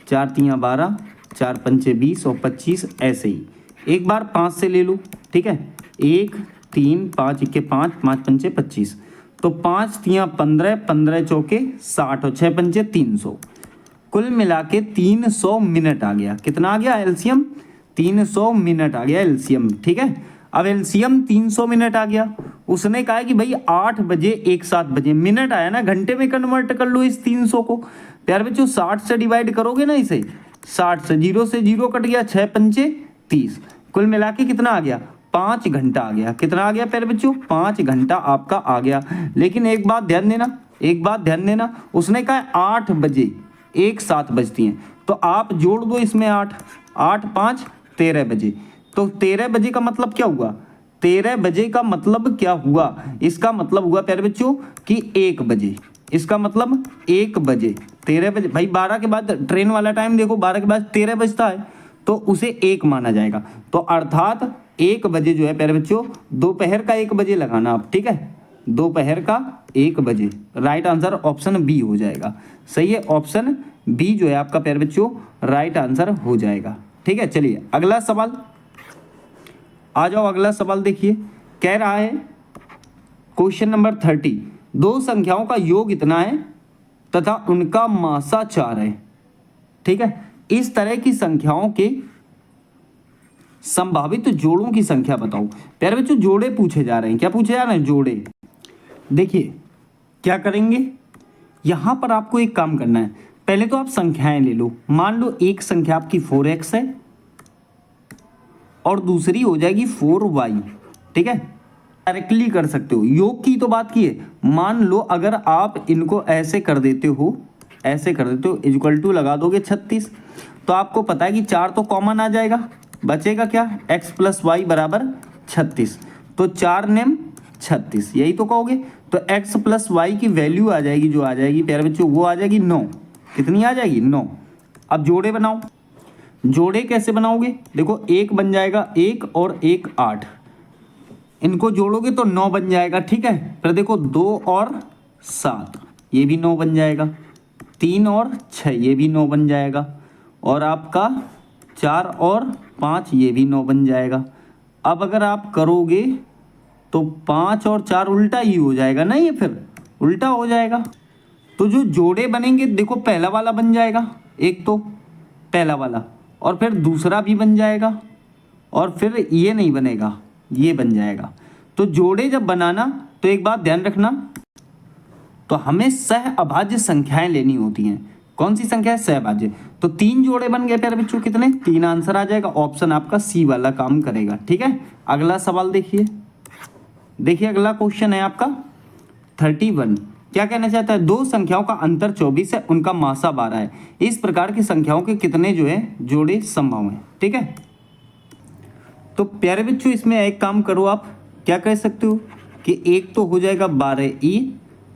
4 3 12 4 पंचे 20 और 25 ऐसे ही। एक बार 5 से ले लो, ठीक है, 1 3 5 इक्के 5 5 पंचे 25, तो 5 3 15 15 चौके 60 और 6 पंचे 300, कुल मिला के 300 मिनट आ गया। कितना आ गया एलसीएम, 300 मिनट आ गया एलसीएम, ठीक है। अब एलसीएम 300 मिनट आ गया, उसने कहा कि भाई 8 बजे एक साथ बजे, मिनट आया ना, घंटे में कन्वर्ट कर लो इस 300 को। प्यारे बच्चों 60 से डिवाइड करोगे ना इसे, 60 से 0 कट गया, 6 पंचे 30, कुल मिला के कितना आ गया, 5 घंटा आ गया। कितना आ गया प्यारे बच्चों, 5 घंटा आपका आ गया। लेकिन एक बात ध्यान देना, एक बात ध्यान देना, उसने कहा 8 बजे एक साथ बजती हैं, तो आप जोड़ दो इसमें 8 8 5 13 बजे। तो 13 बजे का मतलब क्या हुआ, 13 बजे का मतलब क्या हुआ, इसका मतलब हुआ प्यारे बच्चों कि 1 बजे, इसका मतलब 1 बजे 13 बजे। भाई 12 के बाद ट्रेन वाला टाइम देखो, 12 के बाद 13 बजता है, तो उसे 1 माना जाएगा। तो अर्थात 1 बजे जो है प्यारे बच्चों, दोपहर का 1 बजे लगाना आप, ठीक है, दोपहर का 1 बजे। राइट आंसर ऑप्शन बी हो जाएगा, सही है, ऑप्शन बी जो है आपका प्यारे बच्चों राइट आंसर हो जाएगा, ठीक है। चलिए अगला सवाल आ जाओ, अगला सवाल देखिए, कह रहा है क्वेश्चन नंबर 30, 2 संख्याओं का योग इतना है तथा उनका मासा 4 है, ठीक है। इस तरह की संख्याओं के संभावित जोड़ों की संख्या बताओ। प्यारे बच्चों जोड़े पूछे जा रहे हैं, क्या पूछे जा रहे हैं, जोड़े। देखिए क्या करेंगे, यहां पर आपको एक काम करना है, पहले तो आप संख्याएं ले लो। मान लो एक संख्या आपकी 4x है और दूसरी हो जाएगी 4y, ठीक है। डायरेक्टली कर सकते हो, योग की तो बात की है। मान लो अगर आप इनको ऐसे कर देते हो, ऐसे कर देते हो, इक्वल टू लगा दोगे 36, तो आपको पता है कि 4 तो कॉमन आ जाएगा, बचेगा क्या, x प्लस वाई बराबर 36। तो 4 नेम 36, यही तो कहोगे। तो x प्लस वाई की वैल्यू आ जाएगी, जो आ जाएगी प्यारे बच्चों, वो आ जाएगी 9। कितनी आ जाएगी, 9। अब जोड़े बनाओ। जोड़े कैसे बनाओगे, देखो एक बन जाएगा 1 और 1 8, इनको जोड़ोगे तो 9 बन जाएगा, ठीक है। फिर देखो 2 और 7, ये भी 9 बन जाएगा। 3 और 6, ये भी 9 बन जाएगा। और आपका 4 और 5, ये भी 9 बन जाएगा। अब अगर आप करोगे तो 5 और 4 उल्टा ही हो जाएगा ना, ये फिर उल्टा हो जाएगा। तो जो जोड़े बनेंगे, देखो पहला वाला बन जाएगा, एक तो पहला वाला, और फिर दूसरा भी बन जाएगा, और फिर ये नहीं बनेगा, ये बन जाएगा। तो जोड़े जब बनाना तो एक बात ध्यान रखना, तो हमें सह अभाज्य संख्याएं लेनी होती हैं। कौन सी संख्या है, सहभाज्य। तो 3 जोड़े बन गए प्यारे बच्चों, कितने, 3 आंसर आ जाएगा। ऑप्शन आपका सी वाला काम करेगा, ठीक है। अगला सवाल देखिए, देखिए अगला क्वेश्चन है आपका 31। क्या कहना चाहता है, दो संख्याओं का अंतर 24 है, उनका मासा 12 है। इस प्रकार की संख्याओं के कितने जो है जोड़े संभव हैं, ठीक है। तो प्यारे बच्चों इसमें एक काम करो, आप क्या कह सकते हो कि एक तो हो जाएगा 12e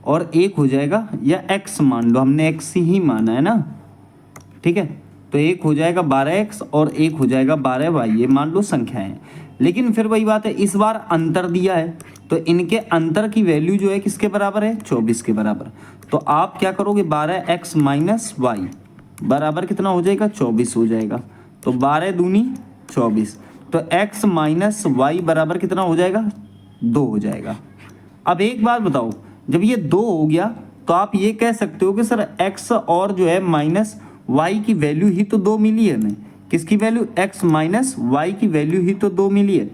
और एक हो जाएगा, या x मान लो, हमने x ही माना है ना, ठीक है। तो एक हो जाएगा 12x और एक हो जाएगा 12y, ये मान लो संख्याएं। लेकिन फिर वही बात है, इस बार अंतर दिया है, तो इनके अंतर की वैल्यू जो है किसके बराबर है, 24 के बराबर। तो आप क्या करोगे, 12x माइनस वाई बराबर कितना हो जाएगा, 24 हो जाएगा। तो 12 दूनी 24, तो x माइनस वाई बराबर कितना हो जाएगा, 2 हो जाएगा। अब एक बात बताओ, जब ये 2 हो गया तो आप ये कह सकते हो कि सर x और जो है माइनस y की वैल्यू ही तो 2 मिली है हमें। किसकी वैल्यू, x माइनस वाई की वैल्यू ही तो 2 मिली है।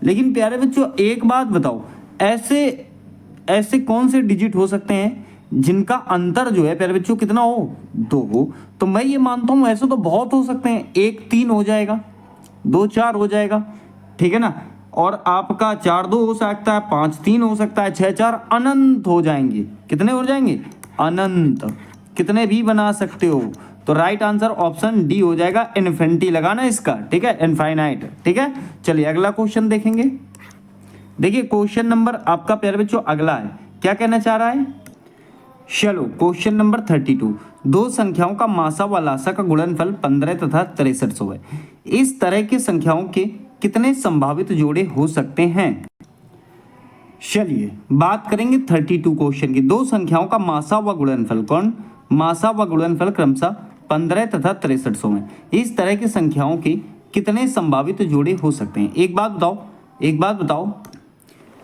लेकिन प्यारे बच्चों एक बात बताओ, ऐसे कौन से डिजिट हो सकते हैं जिनका अंतर जो है प्यारे बच्चों कितना हो, 2 हो। तो मैं ये मानता हूँ ऐसे तो बहुत हो सकते हैं, 1 3 हो जाएगा, 2 4 हो जाएगा, ठीक है ना। और आपका 4 2 हो सकता है, 5 3 हो सकता है, 6 4 अनंत हो जाएंगे। कितने हो जाएंगे, अनंत, कितने भी बना सकते हो। तो राइट आंसर ऑप्शन डी हो जाएगा, इन्फिनिटी लगाना इसका, ठीक है, इनफाइनाइट, ठीक है। चलिए अगला क्वेश्चन देखेंगे। देखिए क्वेश्चन नंबर आपका प्यारे बच्चों अगला है, क्या कहना चाह रहा है, चलो क्वेश्चन नंबर 32। दो संख्याओं का मासा व लासा का गुणनफल 15 तथा 6300 है। इस तरह की संख्याओं के कितने संभावित जोड़े हो सकते हैं। चलिए बात करेंगे 32 क्वेश्चन की। दो संख्याओं का मासा व गुणनफल, कौन, मासा व गुणनफल क्रमशः 15 तथा 6300 में। इस तरह की संख्याओं के कितने संभावित जोड़े हो सकते हैं। एक बात बताओ,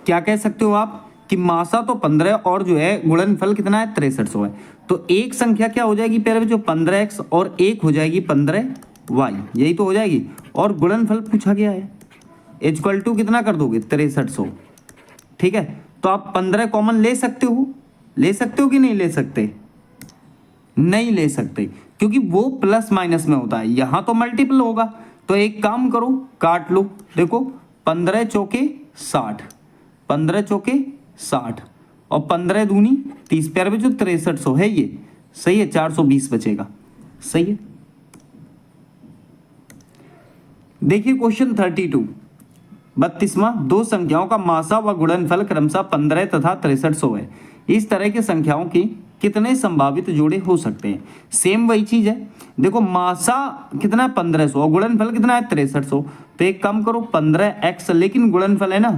क्या कह सकते हो आप कि मासा तो 15 और जो है गुणनफल कितना है, 6300 है। तो एक संख्या क्या हो जाएगी प्यारे बच्चों, 15x, और एक हो जाएगी 15y, यही तो हो जाएगी। और गुणनफल पूछा गया है, इक्वल टू कितना कर दोगे, 6300, ठीक है। तो आप 15 कॉमन ले सकते हो कि नहीं ले सकते, नहीं ले सकते, क्योंकि वो प्लस माइनस में होता है, यहां तो मल्टीपल होगा। तो एक काम करो, काट लो, देखो 15 चौके 60, 15 चौके 60 और 15 दूनी 30, प्यारे बच्चों 6300 है ये, सही है। 420 बचेगा, सही है। देखिए क्वेश्चन 32 32वां। दो संख्याओं का मासा व गुणनफल क्रमशः 15 तथा 6300 है। इस तरह की संख्याओं के कितने संभावित जोड़े हो सकते हैं। सेम वही चीज है, देखो मासा कितना है 1500 और गुणनफल कितना है 6300। तो एक काम करो 15x, लेकिन गुणनफल है ना,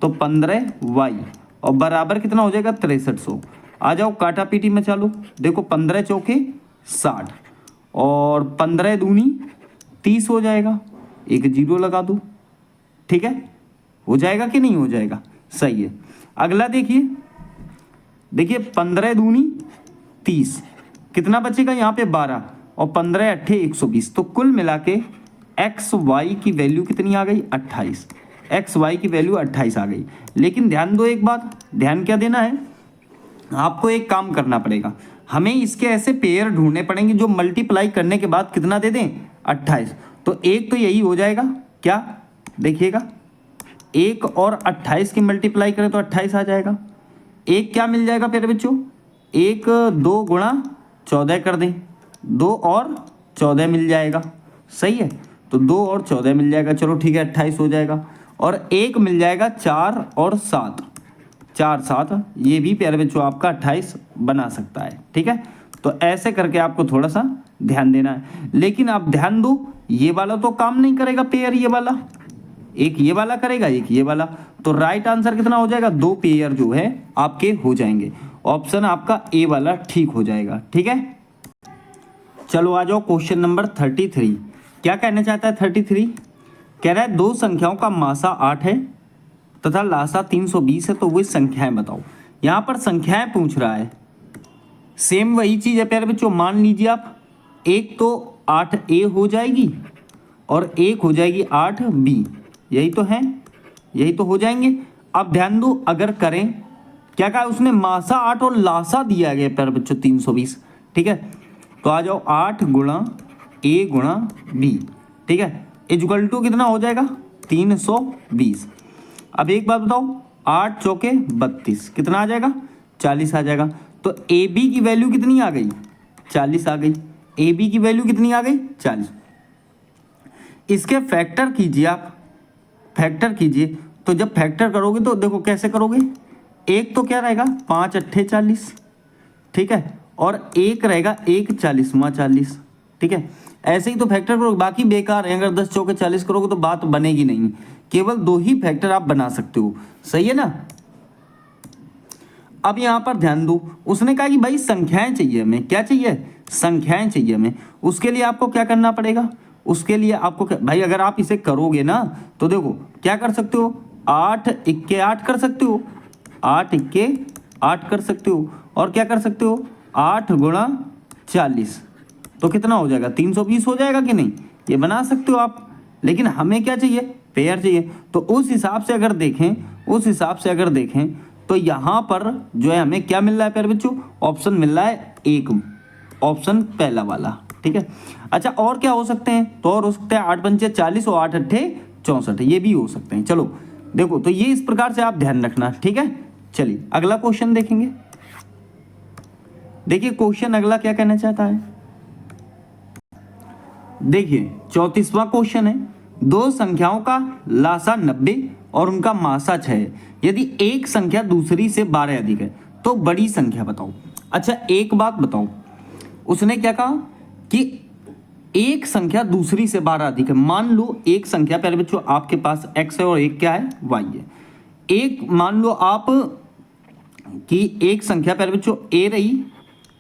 तो 15y और बराबर कितना हो जाएगा 6300। आ जाओ काटा पीटी में चालू, देखो 15 चौके 60 और 15 दूनी 30 हो जाएगा, एक जीरो लगा दो, ठीक है। हो जाएगा कि नहीं हो जाएगा, सही है। अगला देखिए 15 दूनी 30, कितना बचेगा यहाँ पे 12 और 15 अट्ठे 120। तो कुल मिला के एक्स वाई की वैल्यू कितनी आ गई, 28। एक्स वाई की वैल्यू 28 आ गई। लेकिन ध्यान दो एक बात, ध्यान क्या देना है, आपको एक काम करना पड़ेगा। हमें इसके ऐसे पेयर ढूंढने पड़ेंगे जो मल्टीप्लाई करने के बाद कितना दे दें, 28। तो एक तो यही हो जाएगा, क्या देखिएगा, 1 और 28 की मल्टीप्लाई करें तो 28 आ जाएगा। एक क्या मिल जाएगा प्यारे बच्चों, 1 2 गुणा 14 कर दें, 2 और 14 मिल जाएगा, सही है। तो 2 और 14 मिल जाएगा, चलो ठीक है 28 हो जाएगा। और एक मिल जाएगा 4 और 7, 4 7, ये भी प्यारे बच्चों आपका 28 बना सकता है, ठीक है। तो ऐसे करके आपको थोड़ा सा ध्यान देना है। लेकिन आप ध्यान दो, ये वाला तो काम नहीं करेगा पेयर, ये वाला, एक ये वाला करेगा, एक ये वाला। तो राइट आंसर कितना हो जाएगा, 2 पेयर जो है आपके हो जाएंगे। ऑप्शन आपका ए वाला ठीक हो जाएगा, ठीक है। चलो आ जाओ क्वेश्चन नंबर 33। क्या कहना चाहता है 33, कह रहा है दो संख्याओं का मासा 8 है तथा लासा 320 है, तो वो संख्याएं बताओ। यहाँ पर संख्याएं पूछ रहा है, सेम वही चीज है प्यारे बच्चों। मान लीजिए आप, एक तो 8a हो जाएगी और एक हो जाएगी 8b, यही तो है, यही तो हो जाएंगे। अब ध्यान दो, अगर करें, क्या कहा उसने, मासा 8 और लासा दिया गया प्यारे बच्चों 320, ठीक है। तो आ जाओ 8 गुणा a गुणा b, ठीक है, इक्वल टू कितना हो जाएगा 320। अब एक बात बताओ, 8 चौके 32, कितना आ जाएगा 40 आ जाएगा। तो ए बी की वैल्यू कितनी आ गई, 40 आ गई। ए बी की वैल्यू कितनी आ गई, 40। इसके फैक्टर कीजिए आप, फैक्टर कीजिए। तो जब फैक्टर करोगे तो देखो कैसे करोगे, एक तो क्या रहेगा 5 अट्ठे 40, ठीक है, और एक रहेगा 1 40वां 40, ठीक है। ऐसे ही तो फैक्टर करोगे, बाकी बेकार है। अगर 10 चौके 40 करोगे तो बात बनेगी नहीं। केवल 2 ही फैक्टर आप बना सकते हो, सही है ना। अब यहां पर ध्यान दो, उसने कहा कि भाई संख्याएं चाहिए हमें, क्या चाहिए, संख्याएं चाहिए हमें। उसके लिए आपको क्या करना पड़ेगा, उसके लिए आपको भाई अगर आप इसे करोगे ना तो देखो क्या कर सकते हो, 8 इक्के 8 कर सकते हो, 8 इक्के 8 कर सकते हो, और क्या कर सकते हो 8 गुणा 40, तो कितना हो जाएगा 320 हो जाएगा कि नहीं, ये बना सकते हो आप। लेकिन हमें क्या चाहिए, पेयर चाहिए। तो उस हिसाब से अगर देखें, उस हिसाब से अगर देखें तो यहाँ पर जो है हमें क्या मिल रहा है प्यारे बच्चों, ऑप्शन मिल रहा है एक, ऑप्शन पहला वाला, ठीक है। अच्छा और क्या हो सकते हैं, तो और हो सकते हैं 8 पंचे 40 और 8 अट्ठे 64, ये भी हो सकते हैं। चलो देखो, तो ये इस प्रकार से आप ध्यान रखना, ठीक है। चलिए अगला क्वेश्चन देखेंगे। देखिए क्वेश्चन अगला क्या कहना चाहता है, देखिए 34वां क्वेश्चन है, दो संख्याओं का लासा 90 और उनका मासा 6 है। यदि एक संख्या दूसरी से 12 अधिक है तो बड़ी संख्या बताओ। अच्छा एक बात बताओ, उसने क्या कहा कि एक संख्या दूसरी से 12 अधिक है। मान लो एक संख्या पहले बच्चों आपके पास x है और एक क्या है, y है। एक मान लो आप कि एक संख्या पहले बच्चों a रही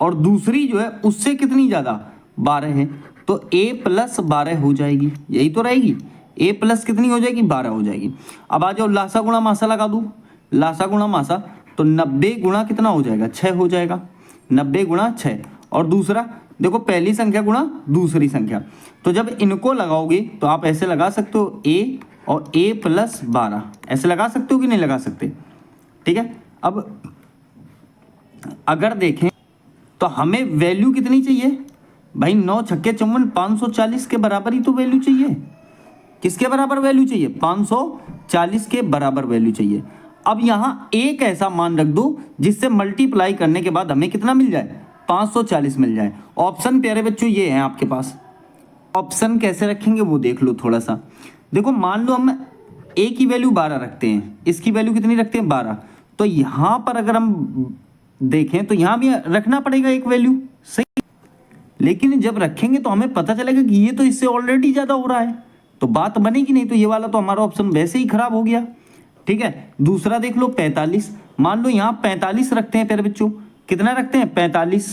और दूसरी जो है उससे कितनी ज़्यादा 12 है, तो a प्लस 12 हो जाएगी, यही तो रहेगी। a प्लस कितनी हो जाएगी, 12 हो जाएगी। अब आ जाओ लासा गुणा मासा लगा दूँ, लासा गुणा मासा, तो 90 गुणा कितना हो जाएगा 6 हो जाएगा, 90 गुणा 6। और दूसरा देखो पहली संख्या गुणा दूसरी संख्या, तो जब इनको लगाओगे तो आप ऐसे लगा सकते हो a और a प्लस 12, ऐसे लगा सकते हो कि नहीं लगा सकते, ठीक है। अब अगर देखें तो हमें वैल्यू कितनी चाहिए भाई, 9 छक्के 54, 540 के बराबर ही तो वैल्यू चाहिए। किसके बराबर वैल्यू चाहिए, 540 के बराबर वैल्यू चाहिए। अब यहाँ एक ऐसा मान रख दो जिससे मल्टीप्लाई करने के बाद हमें कितना मिल जाए, 540 मिल जाए। ऑप्शन प्यारे बच्चों ये हैं आपके पास। ऑप्शन कैसे रखेंगे वो देख लो थोड़ा सा। देखो मान लो हम a की वैल्यू 12 रखते हैं, इसकी वैल्यू कितनी रखते हैं 12, तो यहाँ पर अगर हम देखें तो यहाँ भी रखना पड़ेगा एक वैल्यू, सही। लेकिन जब रखेंगे तो हमें पता चलेगा कि ये तो इससे ऑलरेडी ज़्यादा हो रहा है, तो बात बनेगी नहीं। तो ये वाला तो हमारा ऑप्शन वैसे ही खराब हो गया, ठीक है। दूसरा देख लो 45, मान लो यहाँ 45 रखते हैं प्यारे बच्चों, कितना रखते हैं 45,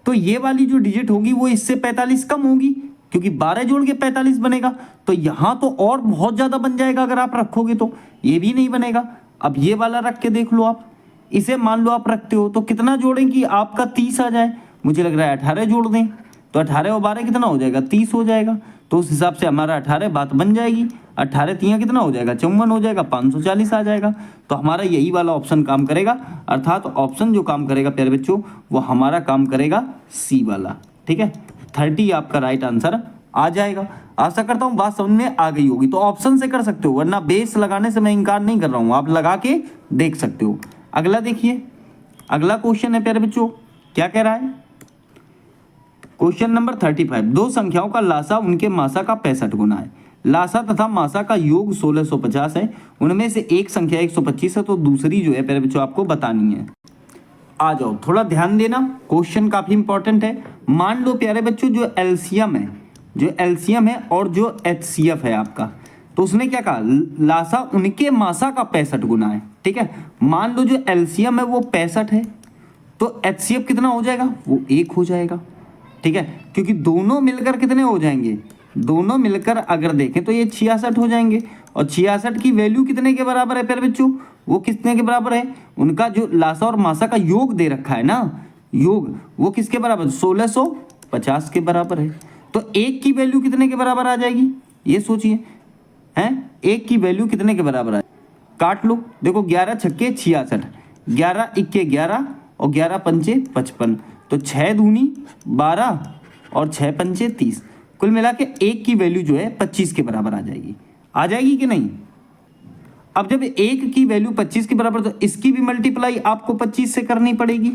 तो ये वाली जो डिजिट होगी वो इससे 45 कम होगी, क्योंकि 12 जोड़ के 45 बनेगा। तो यहाँ तो और बहुत ज़्यादा बन जाएगा अगर आप रखोगे, तो ये भी नहीं बनेगा। अब ये वाला रख के देख लो आप, इसे मान लो आप रखते हो तो कितना जोड़ें कि आपका 30 आ जाए, मुझे लग रहा है 18 जोड़ दें, तो 18 और 12 कितना हो जाएगा 30 हो जाएगा। तो उस हिसाब से हमारा 18 बात बन जाएगी। 18 तियाँ कितना हो जाएगा, 54 हो जाएगा, 540 आ जाएगा। तो हमारा यही वाला ऑप्शन काम करेगा, अर्थात ऑप्शन जो काम करेगा प्यारे बच्चों वो हमारा काम करेगा सी वाला। ठीक है, 30 आपका राइट आंसर आ जाएगा। आशा करता हूँ बात समझ में आ गई होगी। तो ऑप्शन से कर सकते हो, वरना बेस लगाने से मैं इनकार नहीं कर रहा हूँ, आप लगा के देख सकते हो। अगला देखिए, अगला क्वेश्चन है प्यारे बच्चों, क्या कह रहा है, क्वेश्चन नंबर 35। दो संख्याओं का लासा उनके मासा का 65 गुना है। लासा तथा मासा का योग 1650 है। उनमें से एक संख्या 125 है, तो दूसरी जो है प्यारे बच्चों आपको बतानी है। आ जाओ, थोड़ा ध्यान देना, क्वेश्चन काफी इंपॉर्टेंट है। मान लो प्यारे बच्चों जो एलसीएम है और जो एचसीएफ है आपका, तो उसने क्या कहा, लासा उनके मासा का 65 गुना है। ठीक है, मान लो जो एलसीएम है वो 65 है, तो एचसीएफ कितना हो जाएगा, वो 1 हो जाएगा। ठीक है, क्योंकि दोनों मिलकर कितने हो जाएंगे, दोनों मिलकर अगर देखें तो ये 66 हो जाएंगे। और 66 की वैल्यू कितने के बराबर है प्यारे बच्चों, वो कितने के बराबर है, उनका जो लासा और मासा का योग दे रखा है ना, योग, वो किसके बराबर, 1650 के बराबर है। तो एक की वैल्यू कितने के बराबर आ जाएगी, ये सोचिए, हैं, एक की वैल्यू कितने के बराबर है, काट लो, देखो 11 छक्के 66, 11 इक्के 11 और 11 पंचे 55, तो 6 दूनी 12 और 6 पंचे 30, कुल मिला के एक की वैल्यू जो है 25 के बराबर आ जाएगी कि नहीं। अब जब एक की वैल्यू 25 के बराबर, तो इसकी भी मल्टीप्लाई आपको 25 से करनी पड़ेगी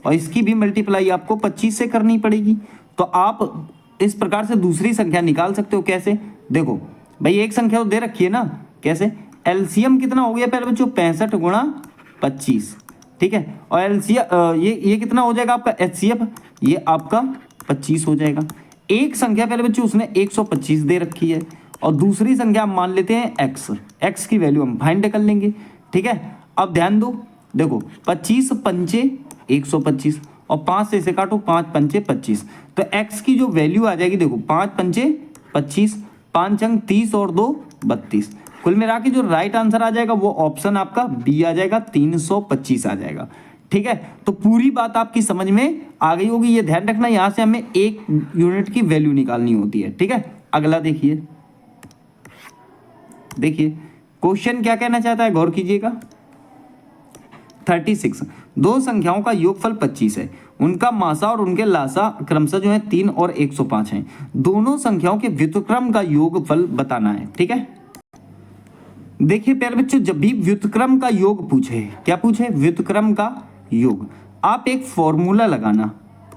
और इसकी भी मल्टीप्लाई आपको 25 से करनी पड़ेगी। तो आप इस प्रकार से दूसरी संख्या निकाल सकते हो। कैसे, देखो भाई एक संख्या तो दे रखी है ना, कैसे, एलसीएम कितना हो गया प्यारे बच्चों, 65 गुणा 25। ठीक है, और एलसीएम ये कितना हो जाएगा आपका, एचसीएफ ये आपका 25 हो जाएगा। एक संख्या पहले बच्चों उसने 125 दे रखी है, और दूसरी संख्या हम मान लेते हैं एक्स की वैल्यू हम फाइंड कर लेंगे। ठीक है, अब ध्यान दो, देखो 25 पंचे 125 और 5 से इसे काटो, 5 पंचे 25, तो एक्स की जो वैल्यू आ जाएगी, देखो 5 पंचे 25, 5 अंक 30 और 2 32, कुल मिला के जो राइट आंसर आ जाएगा वो ऑप्शन आपका बी आ जाएगा, 325 आ जाएगा। ठीक है, तो पूरी बात आपकी समझ में आ गई होगी। ये ध्यान रखना, यहां से हमें एक यूनिट की वैल्यू निकालनी होती है। ठीक है, अगला देखिए क्वेश्चन क्या कहना चाहता है, गौर कीजिएगा। 36 दो संख्याओं का योगफल 25 है, उनका मासा और उनके लासा क्रमशः जो है 3 और 105 हैं। दोनों संख्याओं के व्युत्क्रम का योगफल बताना है। ठीक है, देखिए प्यारे बच्चों, जब भी व्युत्क्रम का योग पूछे, क्या पूछे, व्युत्क्रम का योग, आप एक फॉर्मूला लगाना,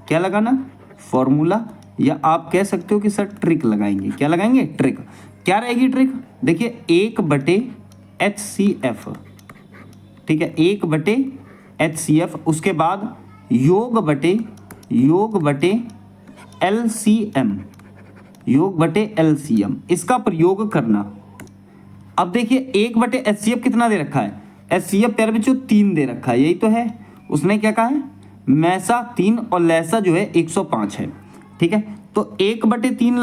क्या लगाना, फॉर्मूला, या आप कह सकते हो कि सर ट्रिक लगाएंगे। क्या लगाएंगे, ट्रिक। क्या रहेगी ट्रिक, देखिए 1/HCF। ठीक है, 1/HCF, उसके बाद योग बटे LCM, इसका प्रयोग करना। अब देखिए 1/HCF कितना दे रखा है, HCF प्यारे बच्चों 3 दे रखा है, यही तो है। उसने क्या कहा है, मैसा 3 और लैसा जो है 105 है। ठीक है, तो 1/3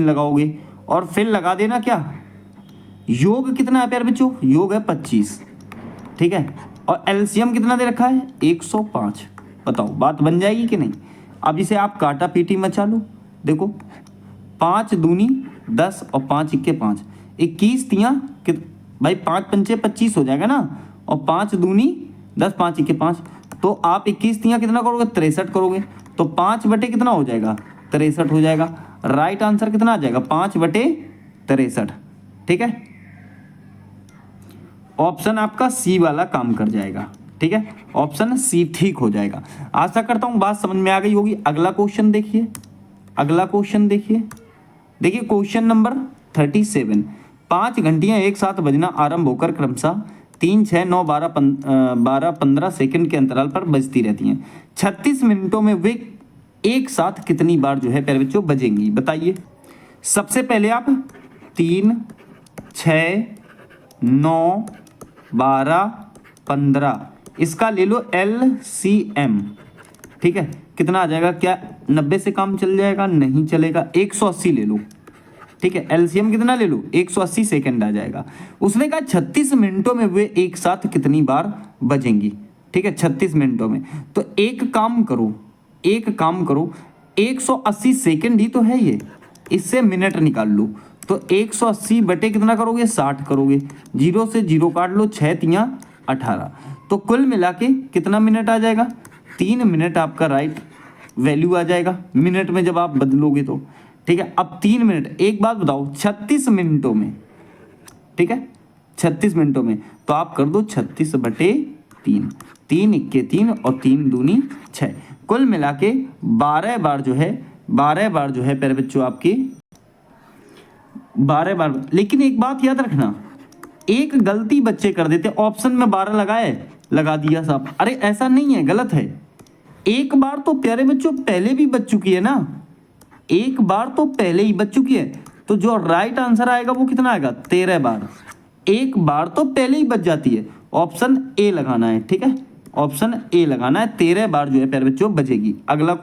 लगाओगे और फिर लगा देना क्या, योग कितना है प्यारे बच्चों, योग है 25। ठीक है, और एलसीएम कितना दे रखा है, 105। बताओ बात बन जाएगी कि नहीं। अब इसे आप काटा पीटी मचा लो, देखो 5 दूनी 10 और 5 इक्के 5, 21 तियाँ भाई 5 पंचे 25 हो जाएगा ना, और 5 दूनी 10, 5 इक्के 5, तो आप 21 तियाँ कितना करोगे, 63 करोगे, तो 5 बटे कितना हो जाएगा, 63 हो जाएगा। राइट आंसर कितना आ जाएगा, 5/63। ठीक है, ऑप्शन आपका सी वाला काम कर जाएगा। ठीक है, ऑप्शन सी ठीक हो जाएगा। आशा करता हूं बात समझ में आ गई होगी। अगला क्वेश्चन देखिए, देखिए क्वेश्चन नंबर 37। 5 घंटियां एक साथ बजना आरंभ होकर क्रमशः 3, 6, 9, 12, 15 सेकंड के अंतराल पर बजती रहती हैं। 36 मिनटों में वे एक साथ कितनी बार जो है प्यारे बच्चों बजेंगी, बताइए। सबसे पहले आप 3, 6, 9, 12, 15 इसका ले लो LCM। ठीक है, कितना आ जाएगा, क्या 90 से काम चल जाएगा, नहीं चलेगा, 180 ले लो। ठीक है, LCM कितना ले लो, 180 सेकंड आ जाएगा। उसने कहा 36 मिनटों में वे एक साथ कितनी बार बजेंगी। ठीक है, 36 मिनटों में, तो एक काम करो 180 सेकंड ही तो है ये, इससे मिनट निकाल लो। तो 180 बटे कितना करोगे, 60 करोगे। 0 से 0 काट लो, 6 तियाँ 18। तो कुल मिला के कितना मिनट आ जाएगा, 3 मिनट आपका राइट वैल्यू आ जाएगा मिनट में जब आप बदलोगे तो। ठीक है, अब 3 मिनट, एक बात बताओ 36 मिनटों में, ठीक है 36 मिनटों में, तो आप कर दो 36 बटे 3, 3 इक्के 3 और 3 दूनी 6, कुल मिला के 12 बार जो है, 12 बार जो है प्यारे बच्चों आपकी 12 बार। लेकिन एक बात याद रखना, एक गलती बच्चे कर देते, ऑप्शन में 12 लगाए, लगा दिया साहब, अरे ऐसा नहीं है, गलत है। एक बार तो प्यारे बच्चों पहले भी बच चुकी है ना, एक बार तो पहले ही बच चुकी है, तो जो राइट आंसर आएगा वो कितना आएगा, 13 बार। एक बार तो पहले ही बच जाती है, ऑप्शन ए लगाना है। ठीक है, ऑप्शन ए लगाना है, 13 बार जो है प्यारे बच्चों बचेगी। अगला